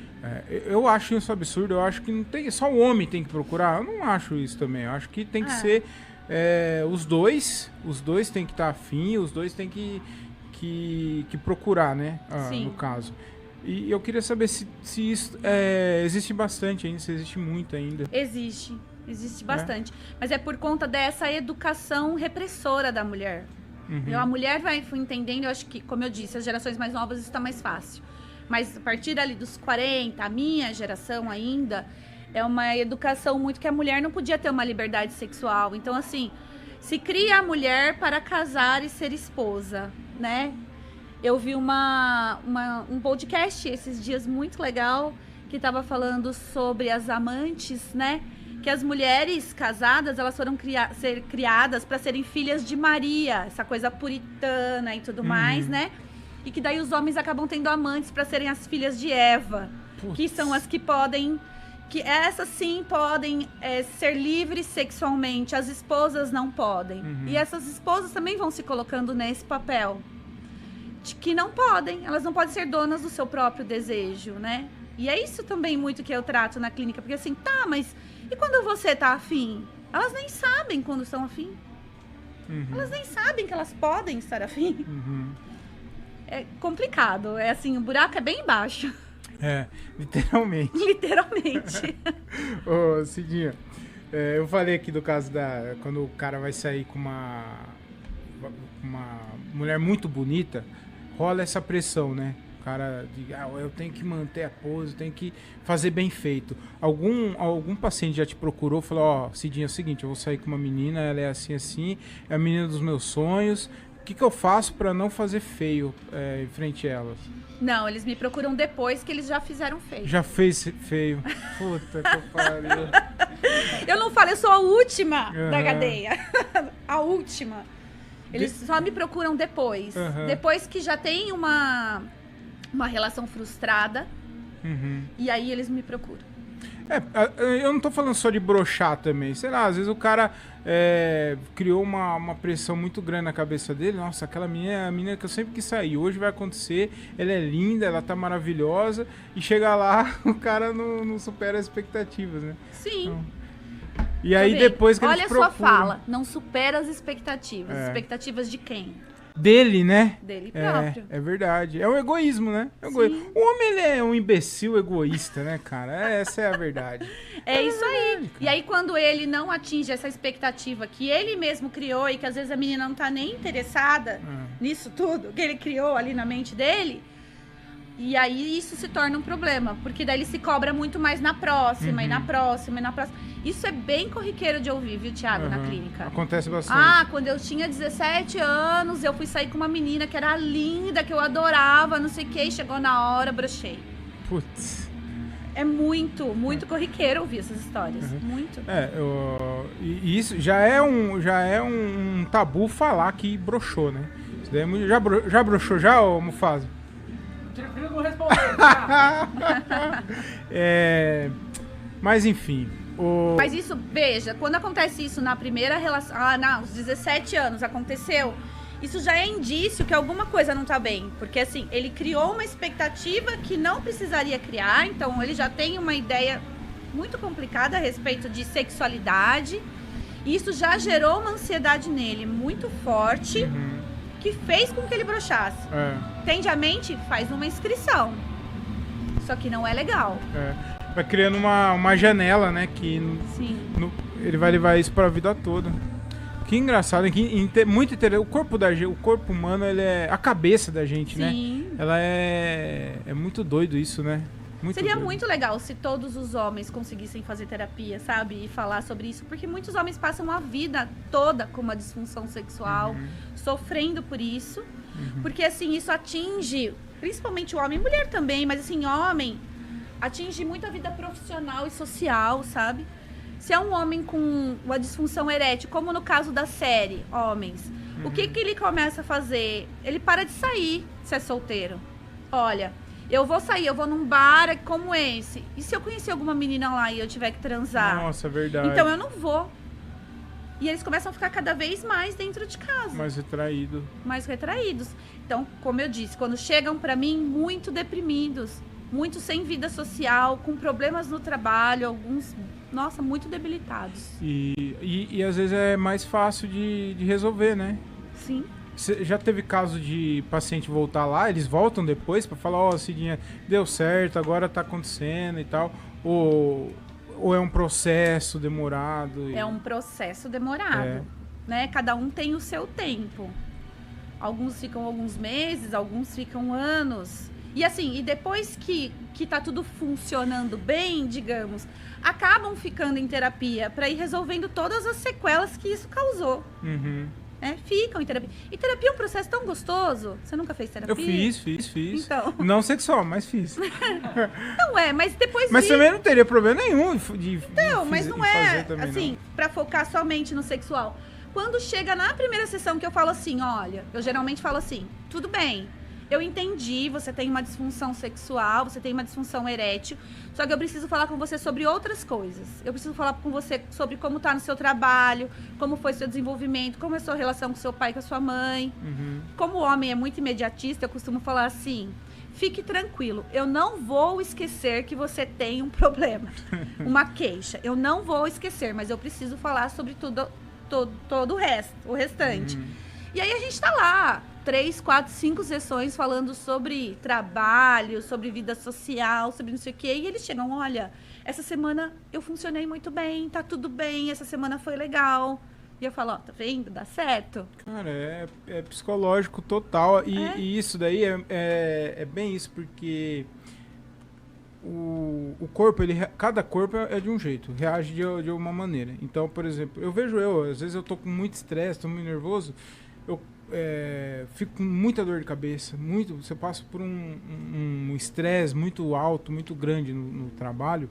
A: eu acho isso absurdo, eu acho que não tem, só o homem tem que procurar, eu não acho isso também, eu acho que tem que ser os dois têm que estar afim, os dois têm que que procurar, né?
B: Sim.
A: No caso. E eu queria saber se isso existe bastante ainda, se existe muito ainda.
B: Existe bastante. Mas é por conta dessa educação repressora da mulher.
A: Uhum.
B: A mulher vai entendendo, eu acho que, como eu disse, as gerações mais novas isso está mais fácil. Mas a partir ali dos 40, a minha geração ainda, é uma educação muito que a mulher não podia ter uma liberdade sexual. Então, assim, se cria a mulher para casar e ser esposa, né? Eu vi um podcast esses dias muito legal, que estava falando sobre as amantes, né? Que as mulheres casadas, elas foram ser criadas para serem filhas de Maria, essa coisa puritana e tudo mais, né? E que daí os homens acabam tendo amantes para serem as filhas de Eva, que são as que podem, que essas sim podem ser livres sexualmente, as esposas não podem. E essas esposas também vão se colocando nesse papel, de que não podem, elas não podem ser donas do seu próprio desejo, né? E é isso também muito que eu trato na clínica, porque assim, tá, mas e quando você tá afim? Elas nem sabem quando estão afim. Elas nem sabem que elas podem estar afim. É complicado, é assim, o buraco é bem baixo.
A: É, literalmente.
B: Literalmente.
A: Ô, Cidinha, eu falei aqui do caso quando o cara vai sair com uma mulher muito bonita, rola essa pressão, né? O cara diz, eu tenho que manter a pose, tenho que fazer bem feito. Algum paciente já te procurou e falou, Cidinha, é o seguinte, eu vou sair com uma menina, ela é assim, é a menina dos meus sonhos, o que eu faço para não fazer feio em frente a elas?
B: Não, eles me procuram depois que eles já fizeram feio.
A: Já fez feio. Puta que pariu.
B: Eu não falo, eu sou a última da cadeia. A última. Eles só me procuram depois. Depois que já tem uma relação frustrada. E aí eles me procuram.
A: Eu não tô falando só de broxar também. Sei lá, às vezes o cara criou uma pressão muito grande na cabeça dele. Nossa, aquela menina é a menina que eu sempre quis sair. Hoje vai acontecer. Ela é linda, ela tá maravilhosa. E chega lá, o cara não supera as expectativas, né?
B: Sim.
A: Então, e aí depois que eles procuram...
B: Olha a sua fala. Não supera as expectativas. Expectativas de quem?
A: Dele, né?
B: Dele próprio.
A: É verdade. É um egoísmo, né? O homem, ele é um imbecil egoísta, né, cara? Essa é a verdade.
B: É isso aí. Cara. E aí, quando ele não atinge essa expectativa que ele mesmo criou e que às vezes a menina não tá nem interessada nisso tudo que ele criou ali na mente dele, e aí isso se torna um problema, porque daí ele se cobra muito mais na próxima, e na próxima, e na próxima. Isso é bem corriqueiro de ouvir, viu, Thiago, na clínica.
A: Acontece bastante.
B: Quando eu tinha 17 anos, eu fui sair com uma menina que era linda, que eu adorava, não sei o que, e chegou na hora, brochei.
A: Putz.
B: É muito corriqueiro ouvir essas histórias. Muito.
A: E isso já é um tabu falar que broxou, né? Isso daí já broxou já, ô Mufasa?
C: Prefiro não responder.
A: Mas enfim.
B: Mas isso, veja, quando acontece isso na primeira relação, aos 17 anos aconteceu, isso já é indício que alguma coisa não tá bem. Porque assim, ele criou uma expectativa que não precisaria criar, então ele já tem uma ideia muito complicada a respeito de sexualidade. E isso já gerou uma ansiedade nele muito forte, que fez com que ele broxasse. Tende a mente, faz uma inscrição. Só que não é legal.
A: Vai criando uma janela, né? Que ele vai levar isso pra vida toda. Que engraçado, muito interessante. O corpo humano, ele é a cabeça da gente, né? Ela é muito doido isso, né?
B: Seria muito legal se todos os homens conseguissem fazer terapia, sabe? E falar sobre isso, porque muitos homens passam a vida toda com uma disfunção sexual, sofrendo por isso. Porque, assim, isso atinge, principalmente o homem, mulher também, mas, assim, homem, atinge muito a vida profissional e social, sabe? Se é um homem com uma disfunção erétil, como no caso da série Homens, o que ele começa a fazer? Ele para de sair, se é solteiro. Olha... Eu vou sair, eu vou num bar como esse. E se eu conhecer alguma menina lá e eu tiver que transar?
A: Nossa, verdade.
B: Então eu não vou. E eles começam a ficar cada vez mais dentro de casa.
A: Mais
B: retraídos. Então, como eu disse, quando chegam pra mim muito deprimidos, muito sem vida social, com problemas no trabalho, alguns, muito debilitados.
A: E às vezes é mais fácil de resolver, né?
B: Sim.
A: Você já teve caso de paciente voltar lá, eles voltam depois pra falar, ó, Cidinha, deu certo, agora tá acontecendo e tal, ou é um processo demorado?
B: É um processo demorado, né? Cada um tem o seu tempo. Alguns ficam alguns meses, alguns ficam anos. E assim, e depois que tá tudo funcionando bem, digamos, acabam ficando em terapia para ir resolvendo todas as sequelas que isso causou.
A: Uhum.
B: Ficam em terapia. E terapia é um processo tão gostoso. Você nunca fez terapia?
A: Eu fiz.
B: Então.
A: Não sexual, mas fiz.
B: Não é, mas depois
A: Mas também não teria problema nenhum
B: Não, mas não é,
A: também,
B: assim,
A: não.
B: pra focar somente no sexual. Quando chega na primeira sessão que eu falo assim, olha, eu geralmente falo assim, tudo bem, eu entendi, você tem uma disfunção sexual, você tem uma disfunção erétil, só que eu preciso falar com você sobre outras coisas. Eu preciso falar com você sobre como tá no seu trabalho, como foi seu desenvolvimento, como é a sua relação com seu pai e com a sua mãe.
A: Uhum.
B: Como o homem é muito imediatista, eu costumo falar assim, fique tranquilo, eu não vou esquecer que você tem um problema, uma queixa. Eu não vou esquecer, mas eu preciso falar sobre tudo, todo o restante. E aí a gente tá lá, 3, 4, 5 sessões falando sobre trabalho, sobre vida social, sobre não sei o quê. E eles chegam, olha, essa semana eu funcionei muito bem, tá tudo bem, essa semana foi legal. E eu falo, ó, tá vendo? Dá certo.
A: Cara, é psicológico total. E isso daí é bem isso, porque o corpo, cada corpo é de um jeito, reage de uma maneira. Então, por exemplo, às vezes eu tô com muito estresse, tô muito nervoso, eu fico com muita dor de cabeça, você passa por um estresse muito alto, muito grande no trabalho,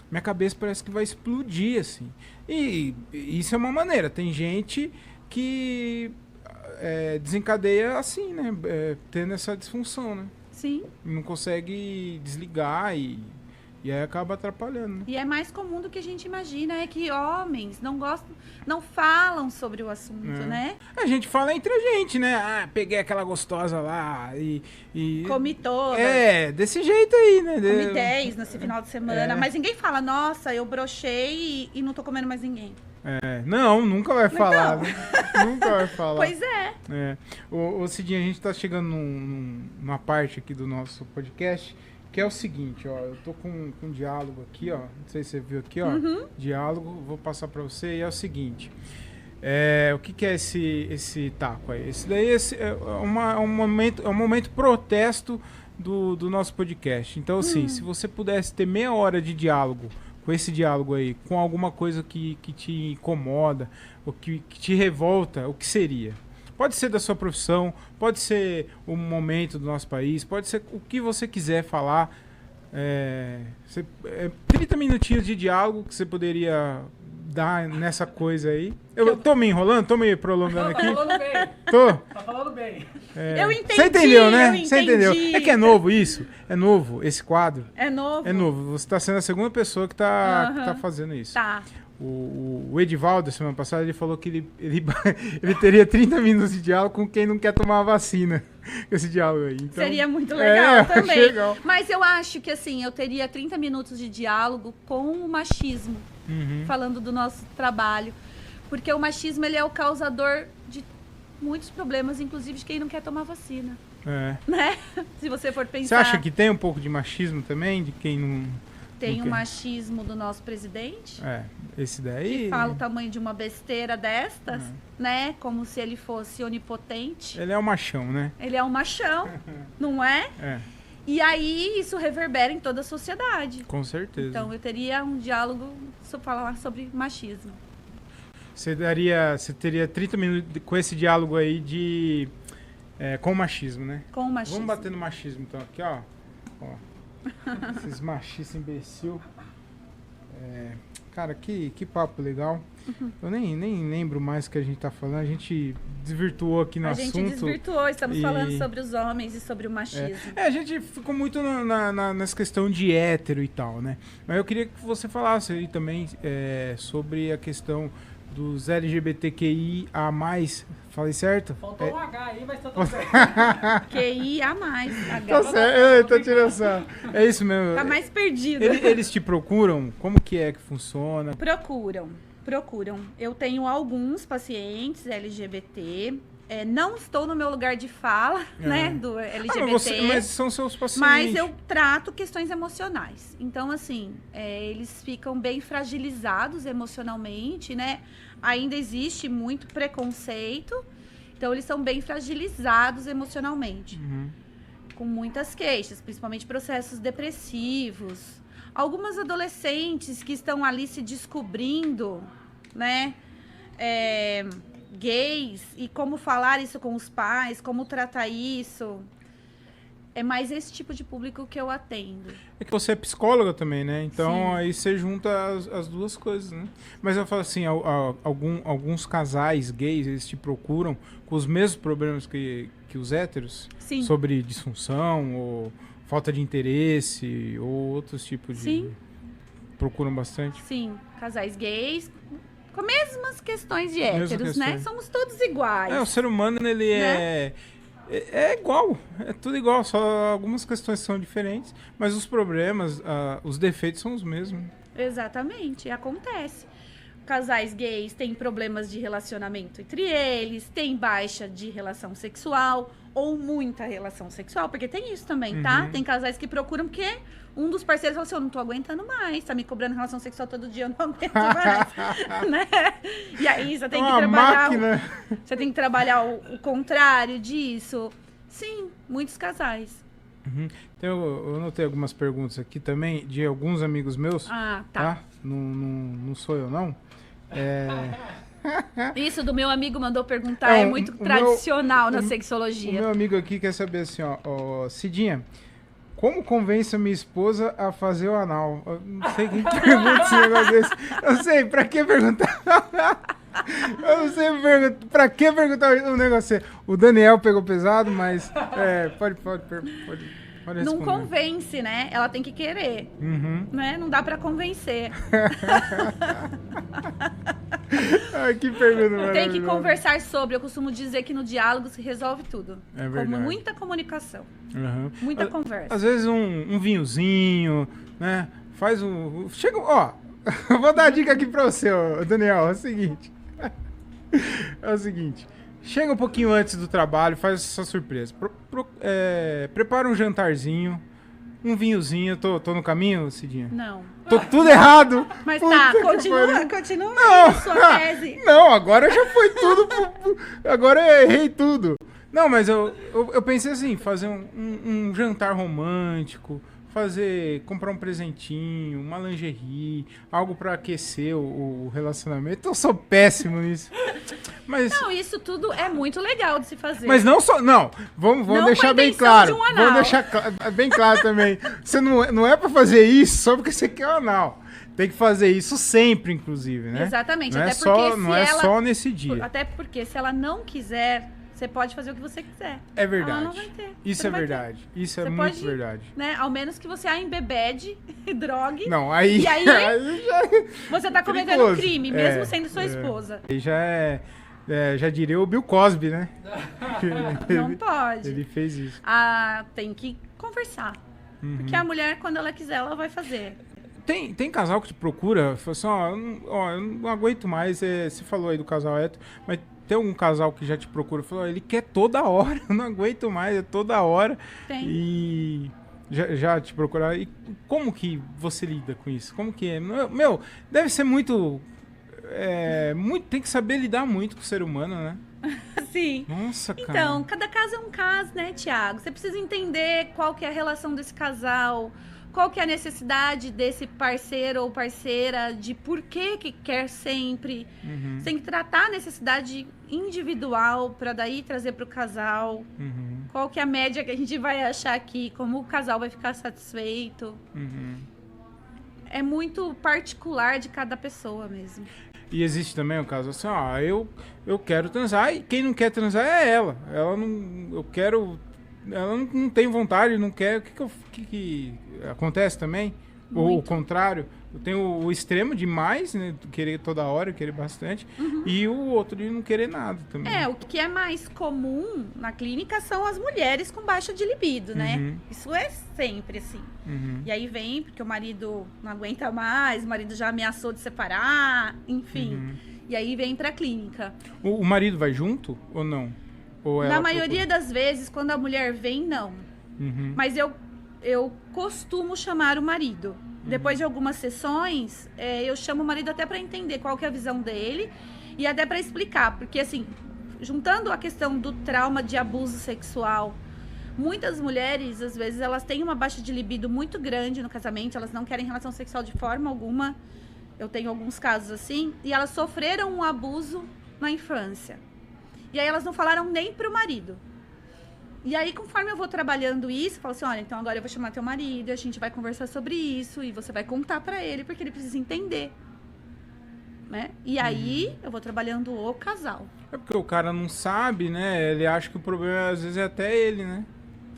A: minha cabeça parece que vai explodir, assim. E isso é uma maneira. Tem gente que desencadeia assim, né? Tendo essa disfunção, né?
B: Sim.
A: Não consegue desligar e aí acaba atrapalhando, né?
B: E é mais comum do que a gente imagina, é que homens não falam sobre o assunto, né?
A: A gente fala entre a gente, né? Ah, peguei aquela gostosa lá e
B: comi todas.
A: Desse jeito aí, né?
B: Comi 10 nesse final de semana. Mas ninguém fala, nossa, eu brochei e não tô comendo mais ninguém.
A: Não, nunca vai falar. Né? Nunca vai falar.
B: Pois é.
A: Ô Cidinha, a gente tá chegando numa parte aqui do nosso podcast, que é o seguinte, ó, eu tô com um diálogo aqui, ó, não sei se você viu aqui, ó, diálogo, vou passar pra você, e é o seguinte, o que é esse taco aí? Esse daí é um momento protesto do nosso podcast. Então, assim, se você pudesse ter meia hora de diálogo, com esse diálogo aí, com alguma coisa que te incomoda, ou que te revolta, o que seria? Pode ser da sua profissão, pode ser o momento do nosso país, pode ser o que você quiser falar. 30 minutinhos de diálogo que você poderia dar nessa coisa aí. Eu tô me enrolando? Tô me prolongando aqui?
C: Tá falando bem.
A: Tô?
C: Tá falando bem.
B: Eu entendi.
A: Você entendeu, né?
B: Eu entendi.
A: Você entendeu. É que é novo isso. É novo esse quadro.
B: É novo.
A: É novo. Você tá sendo a segunda pessoa que tá fazendo isso.
B: Tá.
A: O Edivaldo, semana passada, ele falou que ele teria 30 minutos de diálogo com quem não quer tomar a vacina. Esse diálogo aí. Então,
B: seria muito legal também.
A: Legal.
B: Mas eu acho que assim, eu teria 30 minutos de diálogo com o machismo, falando do nosso trabalho. Porque o machismo, ele é o causador de muitos problemas, inclusive de quem não quer tomar vacina. Né? Se você for pensar...
A: Você acha que tem um pouco de machismo também, de quem não...
B: Tem o machismo do nosso presidente.
A: Esse daí...
B: Que fala o tamanho de uma besteira destas, né? Como se ele fosse onipotente.
A: Ele é um machão, né?
B: Ele é um machão, não é? E aí isso reverbera em toda a sociedade.
A: Com certeza.
B: Então eu teria um diálogo para falar sobre machismo.
A: Você teria 30 minutos com esse diálogo aí com o machismo, né?
B: Com o machismo.
A: Vamos bater no machismo então aqui, ó. Esses machistas imbecil. Cara, que papo legal. Eu nem lembro mais o que a gente tá falando. A gente desvirtuou aqui no assunto.
B: A gente desvirtuou, estamos falando sobre os homens e sobre o machismo.
A: A gente ficou muito nessa questão de hétero e tal, né? Mas eu queria que você falasse aí também sobre a questão dos LGBTQIA+. Falei certo?
C: Faltou um H aí, mas tá tudo bem.
B: QIA+.
A: Tá certo, tô tirando só. É isso mesmo.
B: Tá mais perdido.
A: Eles te procuram? Como que funciona?
B: Procuram. Eu tenho alguns pacientes LGBT não estou no meu lugar de fala, né, do LGBT.
A: Mas são seus pacientes.
B: Mas eu trato questões emocionais. Então, assim, eles ficam bem fragilizados emocionalmente, né? Ainda existe muito preconceito. Então, eles são bem fragilizados emocionalmente. Com muitas queixas, principalmente processos depressivos. Algumas adolescentes que estão ali se descobrindo, né? Gays, e como falar isso com os pais, como tratar isso. É mais esse tipo de público que eu atendo.
A: É que você é psicóloga também, né? Então
B: Sim.
A: aí você junta as duas coisas, né? Mas eu falo assim, alguns casais gays, eles te procuram com os mesmos problemas que os héteros?
B: Sim.
A: Sobre disfunção, ou falta de interesse, ou outros tipos de...
B: Sim.
A: Procuram bastante?
B: Sim, casais gays com mesmas questões de
A: Mesmas
B: héteros, né?
A: questões.
B: Somos todos iguais.
A: O ser humano, ele
B: Né?
A: é igual, é tudo igual, só algumas questões são diferentes, mas os problemas, os defeitos são os mesmos.
B: Exatamente, acontece. Casais gays têm problemas de relacionamento entre eles, têm baixa de relação sexual ou muita relação sexual, porque tem isso também, tá? Tem casais que procuram porque um dos parceiros fala assim, eu não tô aguentando mais, tá me cobrando relação sexual todo dia, eu não aguento mais, né? E aí você tem que trabalhar, você tem que trabalhar o contrário disso. Sim, muitos casais.
A: Então, eu notei algumas perguntas aqui também de alguns amigos meus.
B: Ah, tá.
A: Não sou eu, não.
B: Isso do meu amigo mandou perguntar, é muito tradicional na sexologia.
A: O meu amigo aqui quer saber assim, ó, Cidinha, como convence a minha esposa a fazer o anal? Eu não sei quem pergunta esse negócio desse. Eu não sei, pra que perguntar? Eu não sei pra que perguntar um negócio assim. O Daniel pegou pesado, mas pode responder.
B: Não convence, né? Ela tem que querer, né? Não dá pra convencer.
A: Ai, que pergunta
B: Tem que
A: maravilhosa.
B: conversar sobre. Eu costumo dizer que no diálogo se resolve tudo.
A: É verdade.
B: Com muita comunicação,
A: Uhum.
B: muita conversa.
A: Às vezes um vinhozinho, né? Faz um... Chega... Ó, eu vou dar a dica aqui pra você, ó, Daniel. É o seguinte. Chega um pouquinho antes do trabalho, faz essa surpresa. Prepara um jantarzinho, um vinhozinho. Tô no caminho, Cidinha?
B: Não.
A: Tô tudo errado.
B: Mas
A: Puta
B: tá,
A: que
B: continua
A: Não.
B: a sua tese.
A: Não, agora já foi tudo. Agora eu errei tudo. Não, mas eu pensei assim, fazer um jantar romântico, comprar um presentinho, uma lingerie, algo pra aquecer o relacionamento. Eu sou péssimo nisso. Mas,
B: Não, isso tudo é muito legal de se fazer.
A: mas não só. Não, vamos
B: Não
A: deixar
B: com a
A: bem
B: intenção
A: claro.
B: de um anal.
A: Vamos deixar bem claro também. Você não é pra fazer isso só porque você quer o anal. Tem que fazer isso sempre, inclusive, né?
B: Exatamente,
A: Não
B: até
A: é
B: porque
A: só,
B: se
A: não é
B: ela-
A: só nesse dia.
B: Até porque se ela não quiser, você pode fazer o que você quiser.
A: É verdade.
B: Ela não vai ter.
A: Isso
B: Você
A: é
B: não vai ter.
A: verdade. Isso é
B: Você
A: muito
B: pode-
A: verdade.
B: Né? Ao menos que você a embebede e drogue.
A: Não, aí.
B: E aí,
A: já,
B: Você tá cometendo um
A: perigoso.
B: crime, mesmo sendo sua esposa.
A: aí já diria o Bill Cosby, né?
B: Não pode.
A: Ele fez isso.
B: Tem que conversar.
A: Uhum.
B: Porque a mulher, quando ela quiser, ela vai fazer.
A: Tem casal que te procura, fala assim, eu não aguento mais, você falou aí do casal hétero, mas tem algum casal que já te procura, falou, ele quer toda hora, eu não aguento mais, é toda hora.
B: Tem.
A: E já te procuraram. E como que você lida com isso? Como que é? Meu, deve ser muito, tem que saber lidar muito com o ser humano, né?
B: Sim.
A: Nossa, cara.
B: Então, cada caso é um caso, né, Thiago? Você precisa entender qual que é a relação desse casal, qual que é a necessidade desse parceiro ou parceira, de por que quer sempre.
A: Uhum,
B: Você tem que tratar a necessidade individual para daí trazer para o casal.
A: uhum,
B: Qual que é a média que a gente vai achar aqui, como o casal vai ficar satisfeito.
A: uhum.
B: É muito particular de cada pessoa mesmo.
A: E existe também o caso assim, eu quero transar e quem não quer transar é ela. Ela não tem vontade, não quer. O que acontece também? Ou o
B: Muito.
A: contrário, eu tenho o extremo demais, né? Querer toda hora, querer bastante, e o outro de não querer nada também.
B: O que é mais comum na clínica são as mulheres com baixa de libido, né?
A: Uhum.
B: Isso é sempre assim.
A: Uhum,
B: E aí vem porque o marido não aguenta mais, o marido já ameaçou de separar, enfim.
A: uhum.
B: E aí vem pra clínica.
A: O marido vai junto ou não? Ou ela
B: Na maioria das vezes, quando a mulher vem, não.
A: Uhum.
B: Mas eu costumo chamar o marido. Depois de algumas sessões, eu chamo o marido até para entender qual que é a visão dele e até para explicar. Porque, assim, juntando a questão do trauma de abuso sexual, muitas mulheres, às vezes, elas têm uma baixa de libido muito grande no casamento, elas não querem relação sexual de forma alguma. Eu tenho alguns casos assim, e elas sofreram um abuso na infância. E aí elas não falaram nem pro marido. E aí, conforme eu vou trabalhando isso, eu falo assim, olha, então agora eu vou chamar teu marido, a gente vai conversar sobre isso, e você vai contar pra ele, porque ele precisa entender. Né? E aí, eu vou trabalhando o casal.
A: É porque o cara não sabe, né? Ele acha que o problema, às vezes, é até ele, né?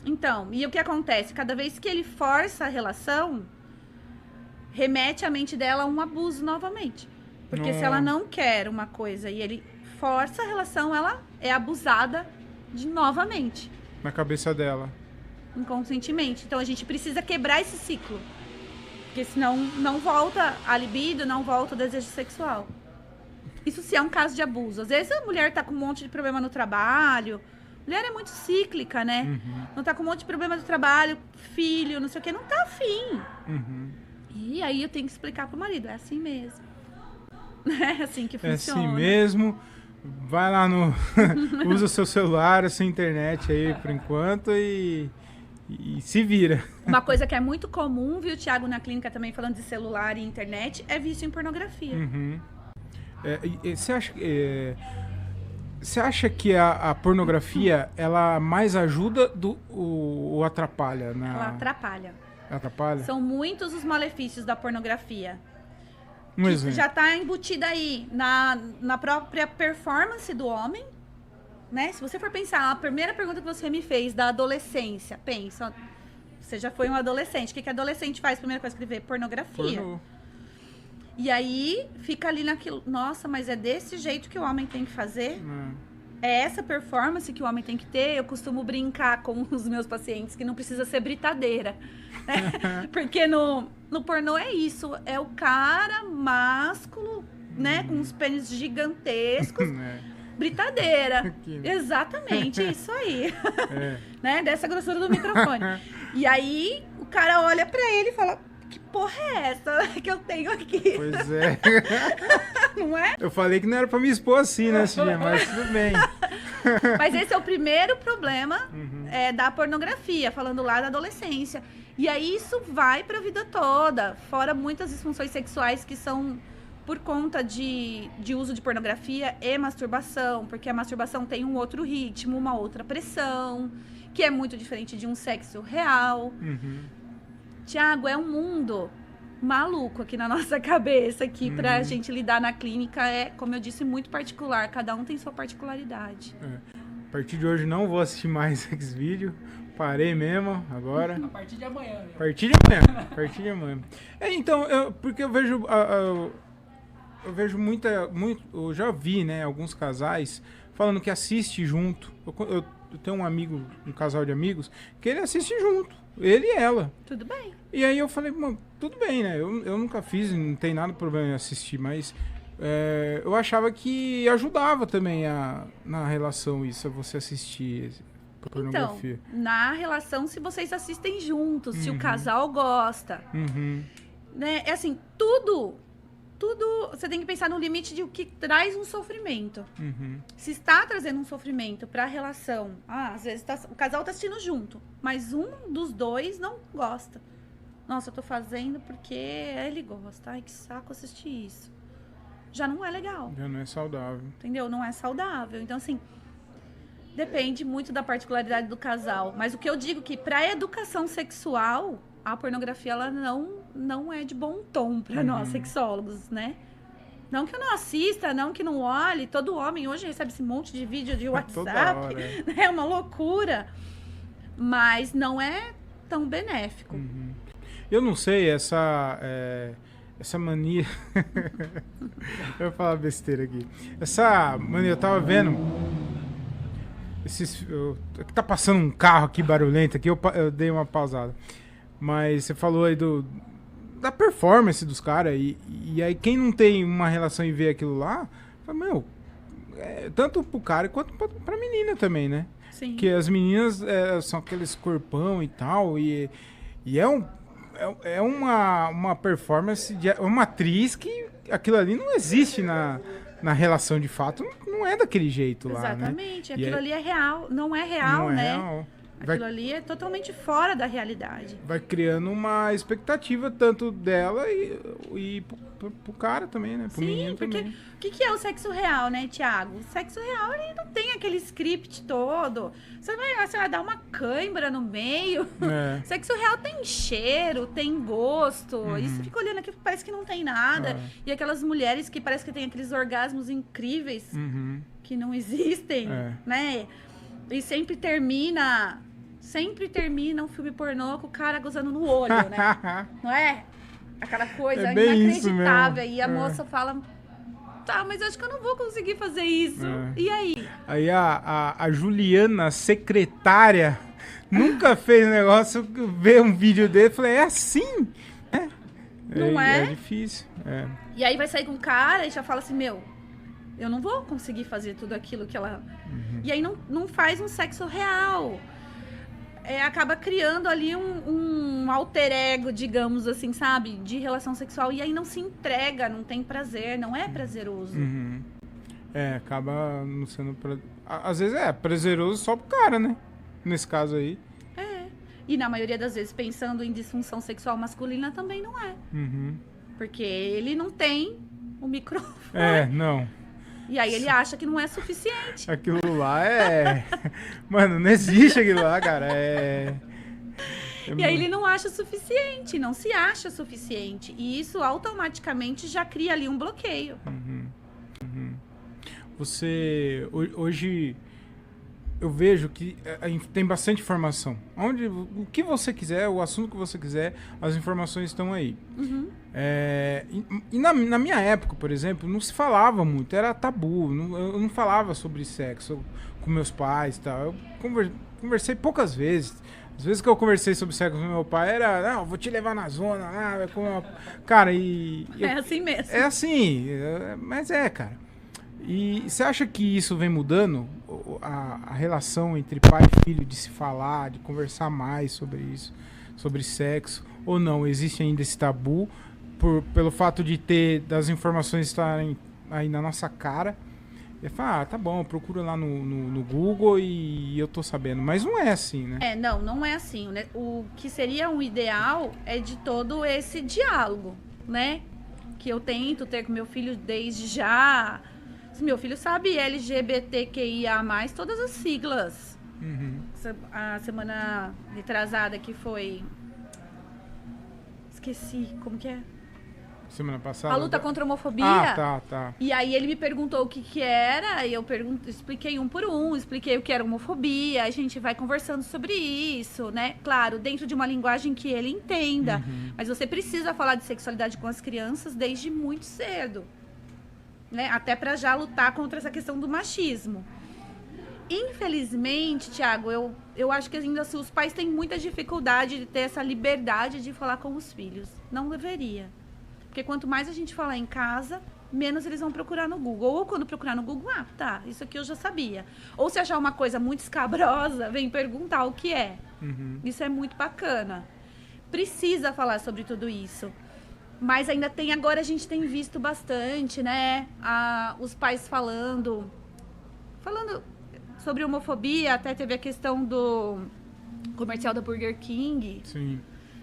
B: Então, e o que acontece? Cada vez que ele força a relação, remete a mente dela a um abuso novamente. Porque se ela não quer uma coisa e ele força a relação, ela é abusada novamente.
A: Na cabeça dela.
B: Inconscientemente. Então a gente precisa quebrar esse ciclo. Porque senão não volta a libido, não volta o desejo sexual. Isso se é um caso de abuso. Às vezes a mulher tá com um monte de problema no trabalho. Mulher é muito cíclica, né?
A: Uhum.
B: Não tá com um monte de problema no trabalho, filho, não sei o que, não tá afim.
A: Uhum.
B: E aí eu tenho que explicar pro marido, é assim mesmo. É assim que
A: É
B: funciona.
A: assim mesmo. Vai lá no... Usa o seu celular, a sua internet aí por enquanto e se vira.
B: Uma coisa que é muito comum, viu, Thiago, na clínica também falando de celular e internet, é vício em pornografia.
A: Uhum. Você acha que a pornografia, ela mais ajuda ou atrapalha?
B: Ela atrapalha.
A: Atrapalha?
B: São muitos os malefícios da pornografia.
A: Um
B: Que
A: exemplo.
B: já está embutida aí na própria performance do homem, né? Se você for pensar, a primeira pergunta que você me fez da adolescência, pensa, você já foi um adolescente, o que adolescente faz? Primeira coisa que ele vê, pornografia.
A: Pornô.
B: E aí fica ali naquilo, nossa, mas é desse jeito que o homem tem que fazer? É essa performance que o homem tem que ter? Eu costumo brincar com os meus pacientes que não precisa ser britadeira. Né? Porque no pornô é isso. É o cara másculo, né? Com os pênis gigantescos. Britadeira. Exatamente, isso aí. Né? Dessa grossura do microfone. E aí o cara olha pra ele e fala... Que porra é essa que eu tenho aqui?
A: Pois é.
B: Não é?
A: Eu falei que não era pra me expor assim, né, Cidinha? Mas tudo bem.
B: Mas esse é o primeiro problema da pornografia, falando lá da adolescência. E aí isso vai pra vida toda. Fora muitas disfunções sexuais que são por conta de uso de pornografia e masturbação. Porque a masturbação tem um outro ritmo, uma outra pressão, que é muito diferente de um sexo real. Tiago, é um mundo maluco aqui na nossa cabeça, que pra gente lidar na clínica é, como eu disse, muito particular. Cada um tem sua particularidade.
A: A partir de hoje não vou assistir mais Xvideo. Parei mesmo, agora.
C: A partir de amanhã.
A: A partir de amanhã. A partir de amanhã. Então, porque eu vejo... eu vejo eu já vi, né, alguns casais falando que assiste junto. Eu tenho um amigo, um casal de amigos, que ele assiste junto. Ele e ela.
B: Tudo bem.
A: E aí eu falei, mano, tudo bem, né? Eu nunca fiz, não tem nada problema em assistir, mas eu achava que ajudava também na relação isso, você assistir pornografia.
B: Então, na relação, se vocês assistem juntos, se o casal gosta. Né? É assim, tudo você tem que pensar no limite de o que traz um sofrimento. Se está trazendo um sofrimento para a relação, às vezes o casal tá assistindo junto, mas um dos dois não gosta. Nossa, eu tô fazendo porque ele gosta. Ai, que saco assistir isso. Já não é legal.
A: Já não é saudável.
B: Entendeu? Não é saudável. Então, assim, depende muito da particularidade do casal. Mas o que eu digo que para educação sexual, a pornografia ela não é de bom tom para nós sexólogos, né? Não que eu não assista, não que não olhe. Todo homem hoje recebe esse monte de vídeo de WhatsApp. É uma loucura. Mas não é tão benéfico.
A: Eu não sei, essa mania... eu vou falar besteira aqui. Essa mania, eu tava vendo... tá passando um carro aqui barulhento aqui, eu dei uma pausada. Mas você falou aí da performance dos caras. E aí quem não tem uma relação e vê aquilo lá, fala, meu, tanto pro cara quanto pra menina também, né?
B: Sim.
A: Que as meninas são aqueles corpão e tal, e é uma performance de uma atriz que aquilo ali não existe na relação de fato, não é daquele jeito lá, né?
B: Exatamente.
A: E
B: Aquilo ali é real, não é real,
A: não é
B: né?
A: real.
B: Aquilo ali é totalmente fora da realidade.
A: Vai criando uma expectativa tanto dela e pro cara também, né? Pro
B: Sim,
A: menino
B: porque
A: também.
B: o que é o sexo real, né, Thiago? O sexo real, ele não tem aquele script todo. Você vai dar uma cãibra no meio.
A: É.
B: Sexo real tem cheiro, tem gosto. E você fica olhando aqui, parece que não tem nada. E aquelas mulheres que parece que tem aqueles orgasmos incríveis que não existem, né? E sempre termina um filme pornô com o cara gozando no olho, né? Não é? Aquela coisa
A: É bem isso
B: inacreditável.
A: mesmo.
B: E a moça fala, tá, mas acho que eu não vou conseguir fazer isso. E aí?
A: Aí a Juliana, secretária, nunca fez um negócio, ver um vídeo dele e falei, é assim?
B: Não é?
A: É difícil.
B: E aí vai sair com o cara e já fala assim, meu, eu não vou conseguir fazer tudo aquilo que ela... E aí não faz um sexo real. Acaba criando ali um alter ego, digamos assim, sabe? De relação sexual. E aí não se entrega, não tem prazer, não é prazeroso.
A: Acaba não sendo... Às vezes é prazeroso só pro cara, né? Nesse caso aí.
B: E na maioria das vezes, pensando em disfunção sexual masculina, também não é. Porque ele não tem o microfone.
A: Não.
B: E aí ele acha que não é suficiente.
A: Aquilo lá Mano, não existe aquilo lá, cara.
B: E aí ele não acha suficiente, não se acha suficiente. E isso automaticamente já cria ali um bloqueio.
A: Você... Hoje... Eu vejo que tem bastante informação. O que você quiser, o assunto que você quiser, as informações estão aí. E na minha época, por exemplo, não se falava muito, era tabu. Eu não falava sobre sexo com meus pais e tal. Eu conversei poucas vezes. As vezes que eu conversei sobre sexo com meu pai era, não, vou te levar na zona, vai comer cara,
B: É assim mesmo.
A: É assim, mas cara. E você acha que isso vem mudando a relação entre pai e filho, de se falar, de conversar mais sobre isso, sobre sexo, ou não? Existe ainda esse tabu pelo fato de das informações estarem aí na nossa cara? E fala, tá bom, procura lá no Google e eu tô sabendo. Mas não é assim, né?
B: Não é assim. Né? O que seria um ideal é de todo esse diálogo, né? Que eu tento ter com meu filho desde já. Meu filho sabe LGBTQIA+, todas as siglas. A semana retrasada que foi... Esqueci, como que é?
A: Semana passada?
B: A luta contra a homofobia.
A: Tá.
B: E aí ele me perguntou o que era, e eu expliquei um por um, expliquei o que era homofobia, a gente vai conversando sobre isso, né? Claro, dentro de uma linguagem que ele entenda. Mas você precisa falar de sexualidade com as crianças desde muito cedo. Né? Até para já lutar contra essa questão do machismo. Infelizmente, Thiago, eu acho que ainda assim, os pais têm muita dificuldade de ter essa liberdade de falar com os filhos. Não deveria. Porque quanto mais a gente falar em casa, menos eles vão procurar no Google. Ou quando procurar no Google, tá, isso aqui eu já sabia. Ou se achar uma coisa muito escabrosa, vem perguntar o que é. Isso é muito bacana. Precisa falar sobre tudo isso. Mas ainda agora a gente tem visto bastante, né? Os pais falando sobre homofobia, até teve a questão do comercial da Burger King.
A: Sim.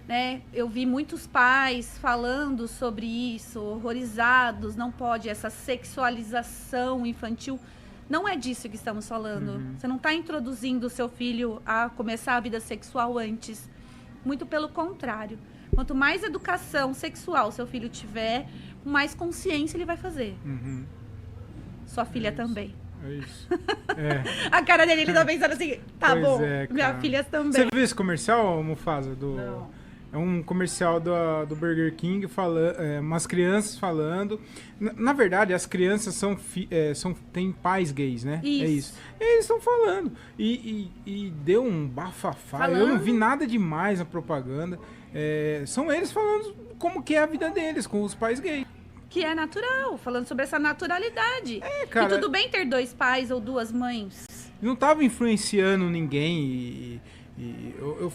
B: Né? Eu vi muitos pais falando sobre isso, horrorizados, não pode, essa sexualização infantil. Não é disso que estamos falando. Você não está introduzindo o seu filho a começar a vida sexual antes. Muito pelo contrário. Quanto mais educação sexual seu filho tiver, mais consciência ele vai fazer. Sua filha também.
A: É isso.
B: A cara dele, ele tá pensando assim, tá
A: Pois
B: bom,
A: é,
B: minha
A: cara.
B: filha também.
A: Você viu esse comercial, Mufasa?
C: Não.
A: É um comercial do Burger King, umas crianças falando. Na verdade, as crianças têm pais gays, né?
B: Isso.
A: É isso. E eles estão falando. E deu um bafafá. Eu não vi nada demais na propaganda. São eles falando como que é a vida deles com os pais gays.
B: que é natural, falando sobre essa naturalidade.
A: Cara,
B: e tudo bem ter 2 pais ou 2 mães.
A: Não tava influenciando ninguém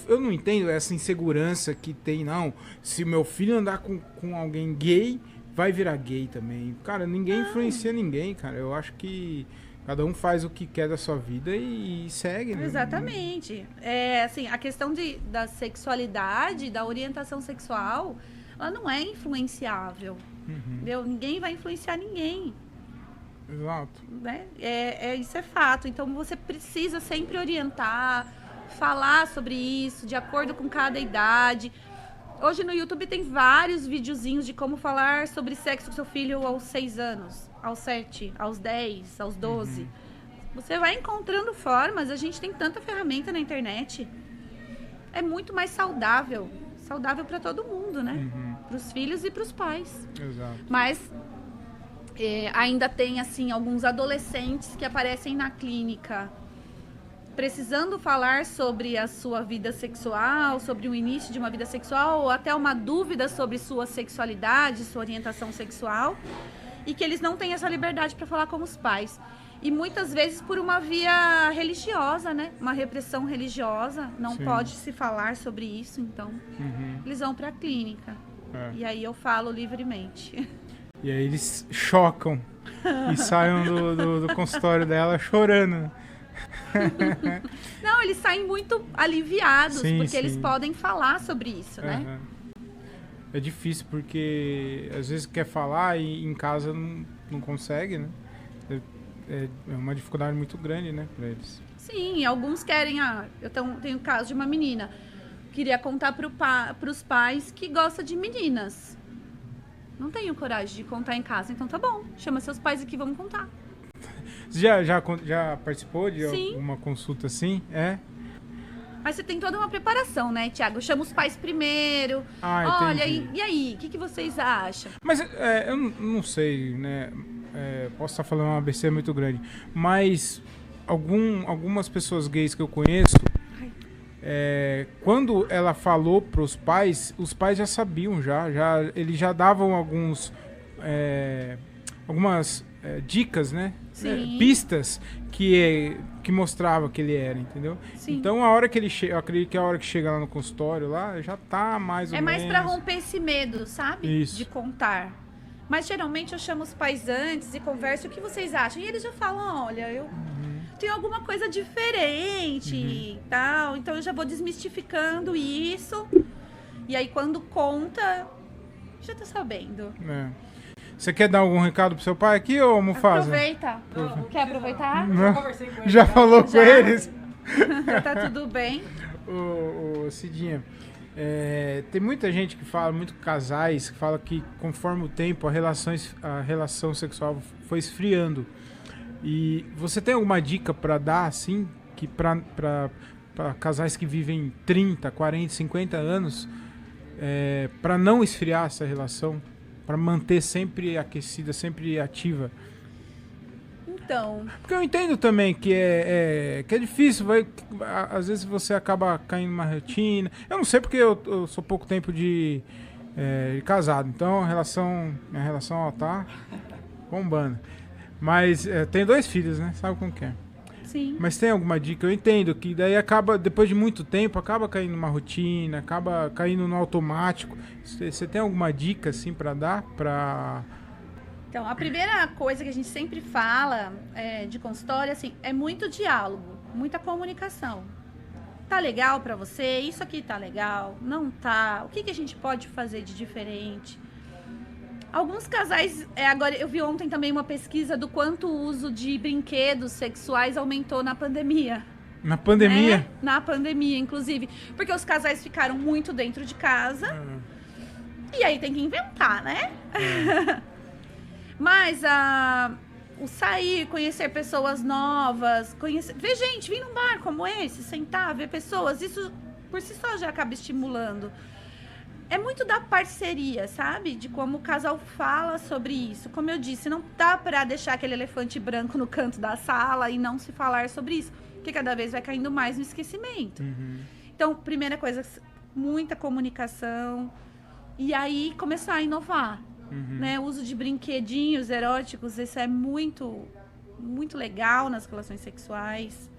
A: eu não entendo essa insegurança que tem, não. Se meu filho andar com alguém gay, vai virar gay também. Cara, ninguém influencia ninguém, cara. Eu acho que cada um faz o que quer da sua vida e segue, né?
B: Exatamente. Assim, a questão da sexualidade, da orientação sexual, ela não é influenciável. Entendeu? Ninguém vai influenciar ninguém.
A: Exato.
B: Né? Isso é fato. Então você precisa sempre orientar, falar sobre isso, de acordo com cada idade. Hoje no YouTube tem vários videozinhos de como falar sobre sexo com seu filho aos 6 anos, aos 7, aos 10, aos 12. Você vai encontrando formas, a gente tem tanta ferramenta na internet. É muito mais saudável para todo mundo, né? Para os filhos e para os pais.
A: Exato.
B: Mas ainda tem, assim, alguns adolescentes que aparecem na clínica precisando falar sobre a sua vida sexual, sobre o início de uma vida sexual, ou até uma dúvida sobre sua sexualidade, sua orientação sexual, e que eles não têm essa liberdade para falar com os pais. E muitas vezes por uma via religiosa, né? Uma repressão religiosa, não
A: Sim.
B: pode se falar sobre isso, então eles vão para a clínica. E aí eu falo livremente.
A: E aí eles chocam e saem do consultório dela chorando.
B: Não, eles saem muito aliviados,
A: Sim,
B: porque
A: sim.
B: eles podem falar sobre isso, né?
A: É difícil porque às vezes quer falar e em casa não consegue, né? É uma dificuldade muito grande, né, pra eles.
B: Sim, alguns querem... eu tenho o caso de uma menina. Queria contar pros pais que gosta de meninas. Não tenho coragem de contar em casa, então tá bom. Chama seus pais aqui, vamos contar.
A: Você já participou de
B: Sim.
A: alguma consulta assim? É?
B: Mas você tem toda uma preparação, né, Thiago? Chama os pais primeiro. Olha,
A: Entendi.
B: e aí? O que vocês acham?
A: Mas eu não sei, né? Posso estar falando uma besteira muito grande. Mas algumas pessoas gays que eu conheço, quando ela falou pros pais, os pais já sabiam, eles já davam algumas dicas, né?
B: Sim.
A: Pistas que mostrava que ele era, entendeu?
B: Sim.
A: Então a hora que ele chega, eu acredito que a hora que chega lá no consultório lá, já tá mais ou
B: É
A: menos.
B: mais pra romper esse medo, sabe?
A: Isso.
B: De contar. Mas geralmente eu chamo os pais antes e converso o que vocês acham. E eles já falam, olha, eu tenho alguma coisa diferente e tal. Então eu já vou desmistificando isso. E aí quando conta, já tá sabendo.
A: Você quer dar algum recado pro seu pai aqui, ô Mufasa?
B: Aproveita. Quer aproveitar?
C: Já conversei com ele.
A: Já falou com
B: Já.
A: eles?
B: Tá tudo bem?
A: Ô Cidinha, tem muita gente que fala, muito casais, que fala que conforme o tempo a relação sexual foi esfriando. E você tem alguma dica pra dar, assim, que pra casais que vivem 30, 40, 50 anos, pra não esfriar essa relação? Pra manter sempre aquecida, sempre ativa?
B: Então,
A: Porque eu entendo também que é difícil, às vezes você acaba caindo numa rotina. Eu não sei porque eu sou pouco tempo de casado, então minha relação ó, tá bombando. Mas tenho 2 filhos, né? Sabe como que é?
B: sim.
A: Mas tem alguma dica? Eu entendo que daí acaba, depois de muito tempo, acaba caindo numa rotina, acaba caindo no automático. Você tem alguma dica assim pra dar?
B: Então, a primeira coisa que a gente sempre fala de consultório, assim, é muito diálogo, muita comunicação. Tá legal pra você? Isso aqui tá legal? Não tá? O que a gente pode fazer de diferente? Alguns casais... agora, eu vi ontem também uma pesquisa do quanto o uso de brinquedos sexuais aumentou na pandemia.
A: Na pandemia?
B: Né? Na pandemia, inclusive. Porque os casais ficaram muito dentro de casa. E aí tem que inventar, né? Mas o sair, conhecer pessoas novas, ver gente, vir num bar como esse, sentar, ver pessoas, isso por si só já acaba estimulando. É muito da parceria, sabe? De como o casal fala sobre isso. Como eu disse, não dá pra deixar aquele elefante branco no canto da sala e não se falar sobre isso, porque cada vez vai caindo mais no esquecimento. Então, primeira coisa, muita comunicação. E aí, começar a inovar. né? O uso de brinquedinhos eróticos, isso é muito, muito legal nas relações sexuais.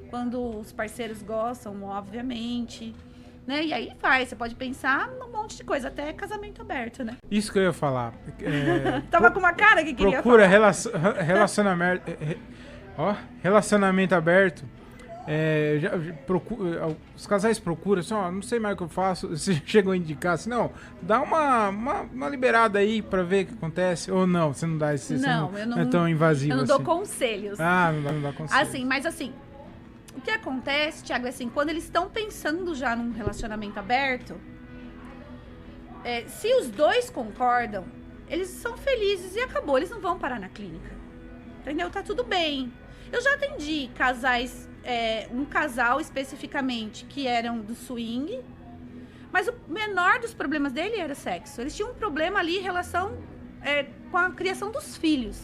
B: Quando os parceiros gostam, obviamente. Né? E aí você pode pensar num monte de coisa, até casamento aberto, né?
A: Isso que eu ia falar.
B: Tava com uma cara que queria
A: procura
B: falar.
A: relacionamento, relacionamento aberto. Os casais procuram assim, não sei mais o que eu faço. Você chegou a indicar assim, não, dá uma liberada aí pra ver o que acontece. Ou não, você não dá esse.
B: Não, eu não
A: é tão invasivo.
B: Eu não
A: assim.
B: dou conselhos.
A: Não dá conselhos.
B: Assim, mas assim, o que acontece, Thiago, é assim, quando eles estão pensando já num relacionamento aberto, se os dois concordam, eles são felizes e acabou, eles não vão parar na clínica. Entendeu? Tá tudo bem. Eu já atendi casais, um casal especificamente, que eram do swing, mas o menor dos problemas dele era sexo. Eles tinham um problema ali em relação com a criação dos filhos.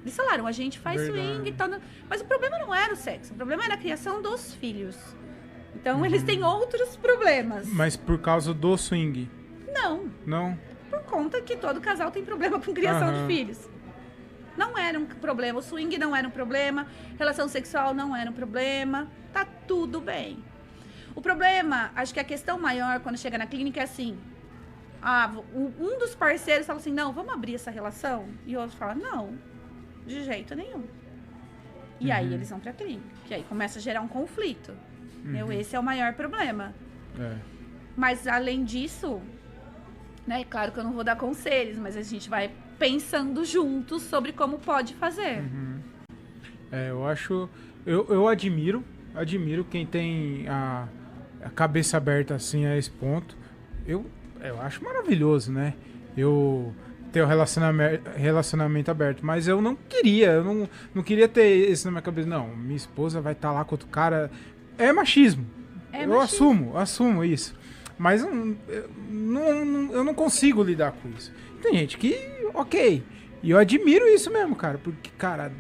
B: Eles falaram, a gente faz swing e tal, mas o problema não era o sexo, o problema era a criação dos filhos. Então, eles têm outros problemas.
A: Mas por causa do swing?
B: Não. Por conta que todo casal tem problema com criação de filhos. Não era um problema, o swing não era um problema, relação sexual não era um problema, tá tudo bem. O problema, acho que a questão maior quando chega na clínica é assim, um dos parceiros fala assim, não, vamos abrir essa relação? E o outro fala, não, de jeito nenhum. E aí eles vão pra clínica, que aí começa a gerar um conflito. Esse é o maior problema. Mas além disso, né, claro que eu não vou dar conselhos, mas a gente vai pensando juntos sobre como pode fazer.
A: Eu admiro quem tem a cabeça aberta assim a esse ponto. Eu acho maravilhoso, né? Eu ter o relacionamento aberto, mas eu não não queria ter isso na minha cabeça. Não, minha esposa vai estar lá com outro cara. É machismo. Eu assumo isso. Mas eu não consigo lidar com isso. Tem gente que, ok. E eu admiro isso mesmo, cara. Porque, cara,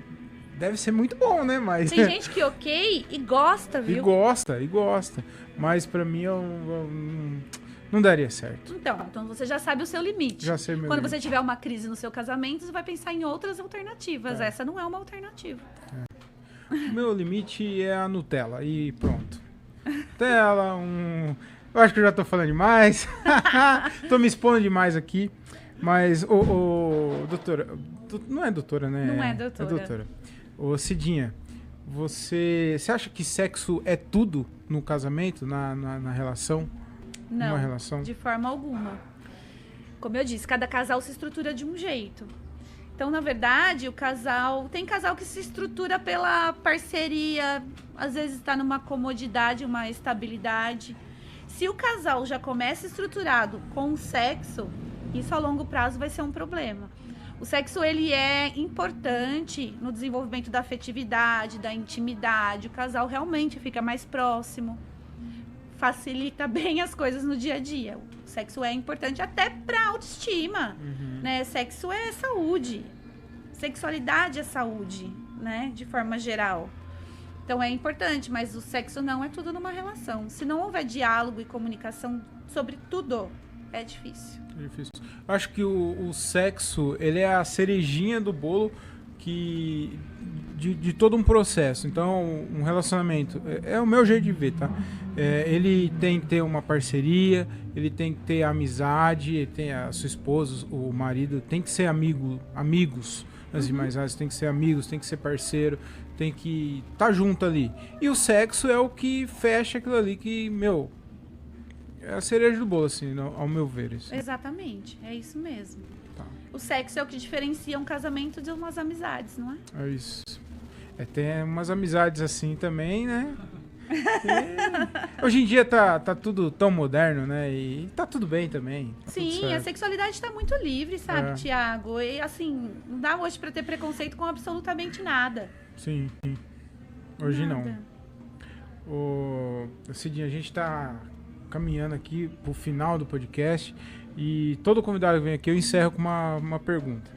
A: deve ser muito bom, né? Mas
B: tem gente que ok e gosta, viu?
A: E gosta. Mas pra mim, não daria certo.
B: Então você já sabe o seu limite.
A: Já sei meu
B: Quando
A: limite.
B: você tiver uma crise no seu casamento, você vai pensar em outras alternativas. Essa não é uma alternativa.
A: O meu limite é a Nutella. E pronto. Nutella, Eu acho que eu já tô falando demais. Tô me expondo demais aqui. Mas, doutora... Não é doutora, né?
B: Não é doutora.
A: É doutora. Ô, Cidinha, você acha que sexo é tudo no casamento, na relação?
B: Não,
A: Uma relação?
B: de forma alguma. Como eu disse, cada casal se estrutura de um jeito. Então, na verdade, tem casal que se estrutura pela parceria, às vezes está numa comodidade, uma estabilidade. Se o casal já começa estruturado com o sexo, isso a longo prazo vai ser um problema. O sexo, ele é importante no desenvolvimento da afetividade, da intimidade. O casal realmente fica mais próximo, facilita bem as coisas no dia a dia. O sexo é importante até para autoestima, né? Sexo é saúde. Sexualidade é saúde, né? De forma geral. Então é importante, mas o sexo não é tudo numa relação. Se não houver diálogo e comunicação sobre tudo, é difícil.
A: É difícil. Eu acho que o sexo, ele é a cerejinha do bolo de todo um processo. Então, um relacionamento, é o meu jeito de ver, tá? Ele tem que ter uma parceria, ele tem que ter amizade, ele tem a sua esposa, o marido, tem que ser amigos, antes de mais nada, tem que ser amigos, tem que ser parceiro, tem que estar junto ali. E o sexo é o que fecha aquilo ali que, é a cereja do bolo, assim, ao meu ver. Assim.
B: Exatamente, é isso mesmo.
A: Tá.
B: O sexo é o que diferencia um casamento de umas amizades, não é?
A: É isso. Tem umas amizades assim também, né? Hoje em dia tá tudo tão moderno, né? E tá tudo bem também. Tá
B: Sim, a sexualidade tá muito livre, sabe, Thiago? E assim, não dá hoje pra ter preconceito com absolutamente nada.
A: Sim. Hoje
B: nada.
A: não. Cidinha, a gente tá caminhando aqui pro final do podcast e todo convidado que vem aqui eu encerro com uma pergunta.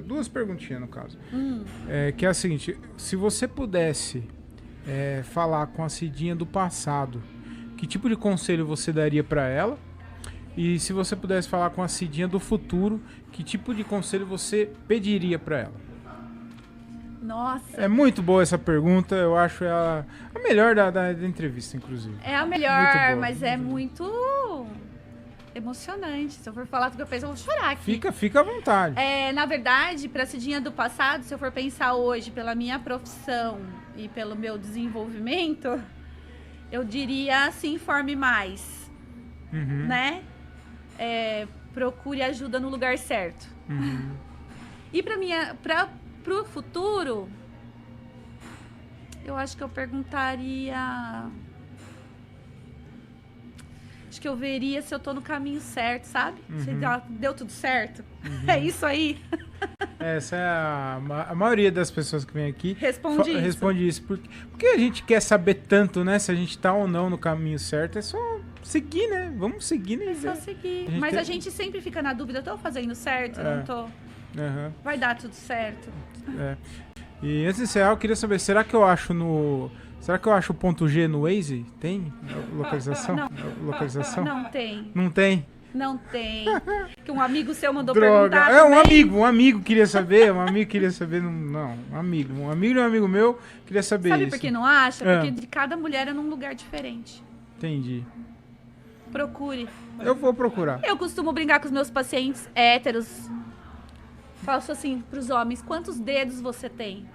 A: Duas perguntinhas no caso. Que é a seguinte: se você pudesse falar com a Cidinha do passado, que tipo de conselho você daria para ela? E se você pudesse falar com a Cidinha do futuro, que tipo de conselho você pediria pra ela?
B: Nossa.
A: É muito boa essa pergunta, eu acho ela a melhor da entrevista, inclusive.
B: É a
A: Muito
B: melhor,
A: boa,
B: mas é muito emocionante. Se eu for falar do que eu penso, eu vou chorar aqui.
A: Fica à vontade.
B: Na verdade, pra Cidinha do passado, se eu for pensar hoje pela minha profissão e pelo meu desenvolvimento, eu diria se informe mais,
A: Uhum.
B: né? Procure ajuda no lugar certo.
A: Uhum.
B: E pro futuro, eu acho que eu perguntaria... Acho que eu veria se eu tô no caminho certo, sabe? Se deu tudo certo. É isso aí.
A: Essa é a maioria das pessoas que vem aqui
B: Responde isso.
A: Porque a gente quer saber tanto, né? Se a gente tá ou não no caminho certo, é só seguir, né? Vamos seguir, né?
B: É só seguir. Mas a gente sempre fica na dúvida, tô fazendo certo? Não tô?
A: Uhum.
B: Vai dar tudo certo.
A: E antes de encerrar, eu queria saber, será que eu acho o ponto G no Waze? Tem localização?
B: Não.
A: Localização?
B: Não tem.
A: Não tem?
B: Não tem. Que um amigo seu mandou
A: Droga.
B: perguntar também.
A: Um amigo queria saber, um amigo meu queria saber
B: Sabe
A: isso.
B: por que não acha? Porque de cada mulher é num lugar diferente.
A: Entendi.
B: Procure.
A: Eu vou procurar.
B: Eu costumo brincar com os meus pacientes héteros. Faço assim pros homens, quantos dedos você tem?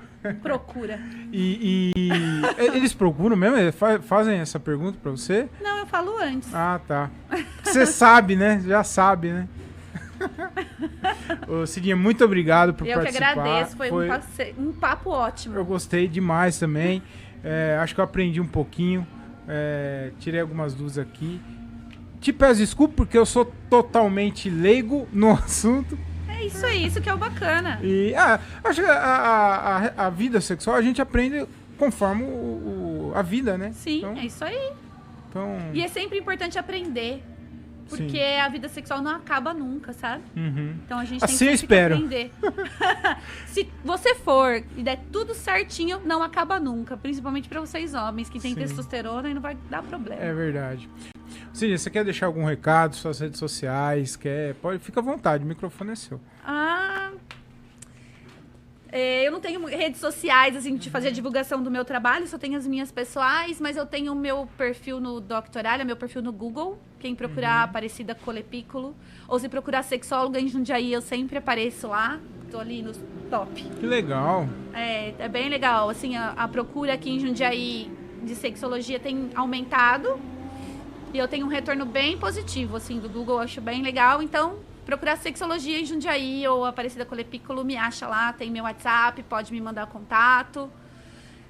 B: Procura.
A: E eles procuram mesmo? Eles fazem essa pergunta pra você?
B: Não, eu falo antes.
A: Ah, tá. Você sabe, né? Já sabe, né? Ô, Cidinha, muito obrigado por
B: Eu
A: participar.
B: que agradeço, foi um papo ótimo.
A: Eu gostei demais também. Acho que eu aprendi um pouquinho. Tirei algumas dúvidas aqui. Te peço desculpa porque eu sou totalmente leigo no assunto.
B: É isso aí, isso que é o bacana.
A: E acho que a vida sexual a gente aprende conforme a vida, né?
B: Sim,
A: Então,
B: é isso aí.
A: Então,
B: E é sempre importante aprender. Porque a vida sexual não acaba nunca, sabe?
A: uhum.
B: Então a gente
A: Assim
B: tem
A: eu
B: sempre que
A: espero.
B: aprender. Se você for e der tudo certinho, não acaba nunca. Principalmente pra vocês homens que têm
A: Sim.
B: testosterona e não vai dar problema.
A: É verdade. Cidinha, você quer deixar algum recado, suas redes sociais? Fica à vontade, o microfone é seu.
B: Eu não tenho redes sociais, assim, de fazer a divulgação do meu trabalho, só tenho as minhas pessoais, mas eu tenho o meu perfil no Doctoralha, meu perfil no Google. Quem procurar Aparecida Colepículo, ou se procurar sexóloga em Jundiaí, eu sempre apareço lá. Tô ali no top.
A: Que legal.
B: É bem legal. Assim, a procura aqui em Jundiaí de sexologia tem aumentado. E eu tenho um retorno bem positivo, assim, do Google. Eu acho bem legal. Então, procurar sexologia em Jundiaí ou Aparecida Colepículo, me acha lá. Tem meu WhatsApp, pode me mandar contato.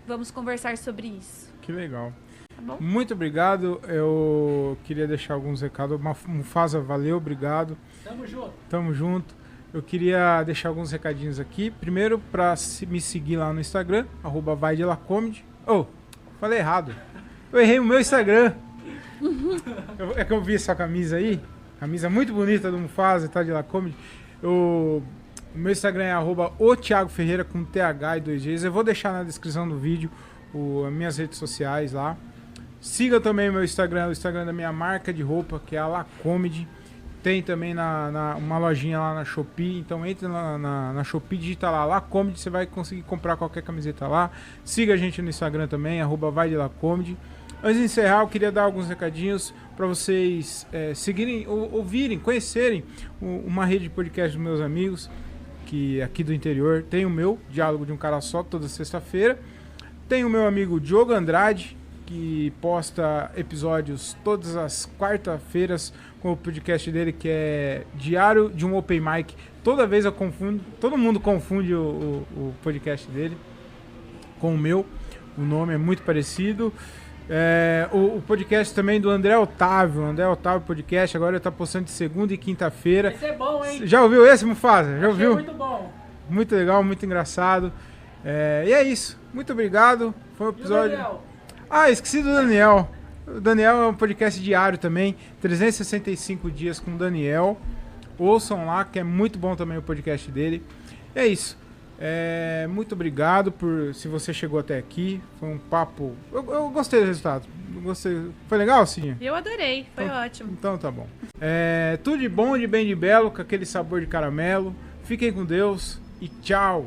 B: Vamos conversar sobre isso.
A: Que legal.
B: Tá bom?
A: Muito obrigado. Eu queria deixar alguns recados. Mufasa, valeu, obrigado. Tamo junto. Eu queria deixar alguns recadinhos aqui. Primeiro, para me seguir lá no Instagram, @vaidelaComedy. Falei errado. Eu errei o meu Instagram. É que eu vi essa camisa aí. Camisa muito bonita do Mufasa, tá? De La Comedy. O meu Instagram é @oThiagoFerreira com TH e 2 Gs. Eu vou deixar na descrição do vídeo as minhas redes sociais lá. Siga também o meu Instagram, o Instagram da minha marca de roupa, que é a La Comedy. Tem também uma lojinha lá na Shopee. Então entra na Shopee, digita lá La Comedy, você vai conseguir comprar qualquer camiseta lá. Siga a gente no Instagram também, @vaidelaComedy. Antes de encerrar, eu queria dar alguns recadinhos para vocês seguirem, ouvirem, conhecerem uma rede de podcast dos meus amigos, que aqui do interior. Tem o meu, Diálogo de um Cara Só, toda sexta-feira. Tem o meu amigo Diogo Andrade, que posta episódios todas as quarta-feiras com o podcast dele, que é Diário de um Open Mic. Toda vez eu confundo, todo mundo confunde o podcast dele com o meu. O nome é muito parecido. O podcast também do André Otávio Podcast, agora ele tá postando de segunda e quinta-feira.
C: Esse é bom, hein?
A: Já ouviu esse, Mufasa? Já ouviu?
C: Muito bom.
A: Muito legal, muito engraçado. E é isso. Muito obrigado. Foi um episódio. Esqueci do Daniel. O Daniel é um podcast diário também. 365 dias com o Daniel. Ouçam lá, que é muito bom também o podcast dele. É isso. Muito obrigado se você chegou até aqui. Foi um papo. Eu gostei do resultado. Gostei. Foi legal, Cidinha?
B: Eu adorei, foi ótimo.
A: Então tá bom. Tudo de bom, de bem, de belo, com aquele sabor de caramelo. Fiquem com Deus e tchau.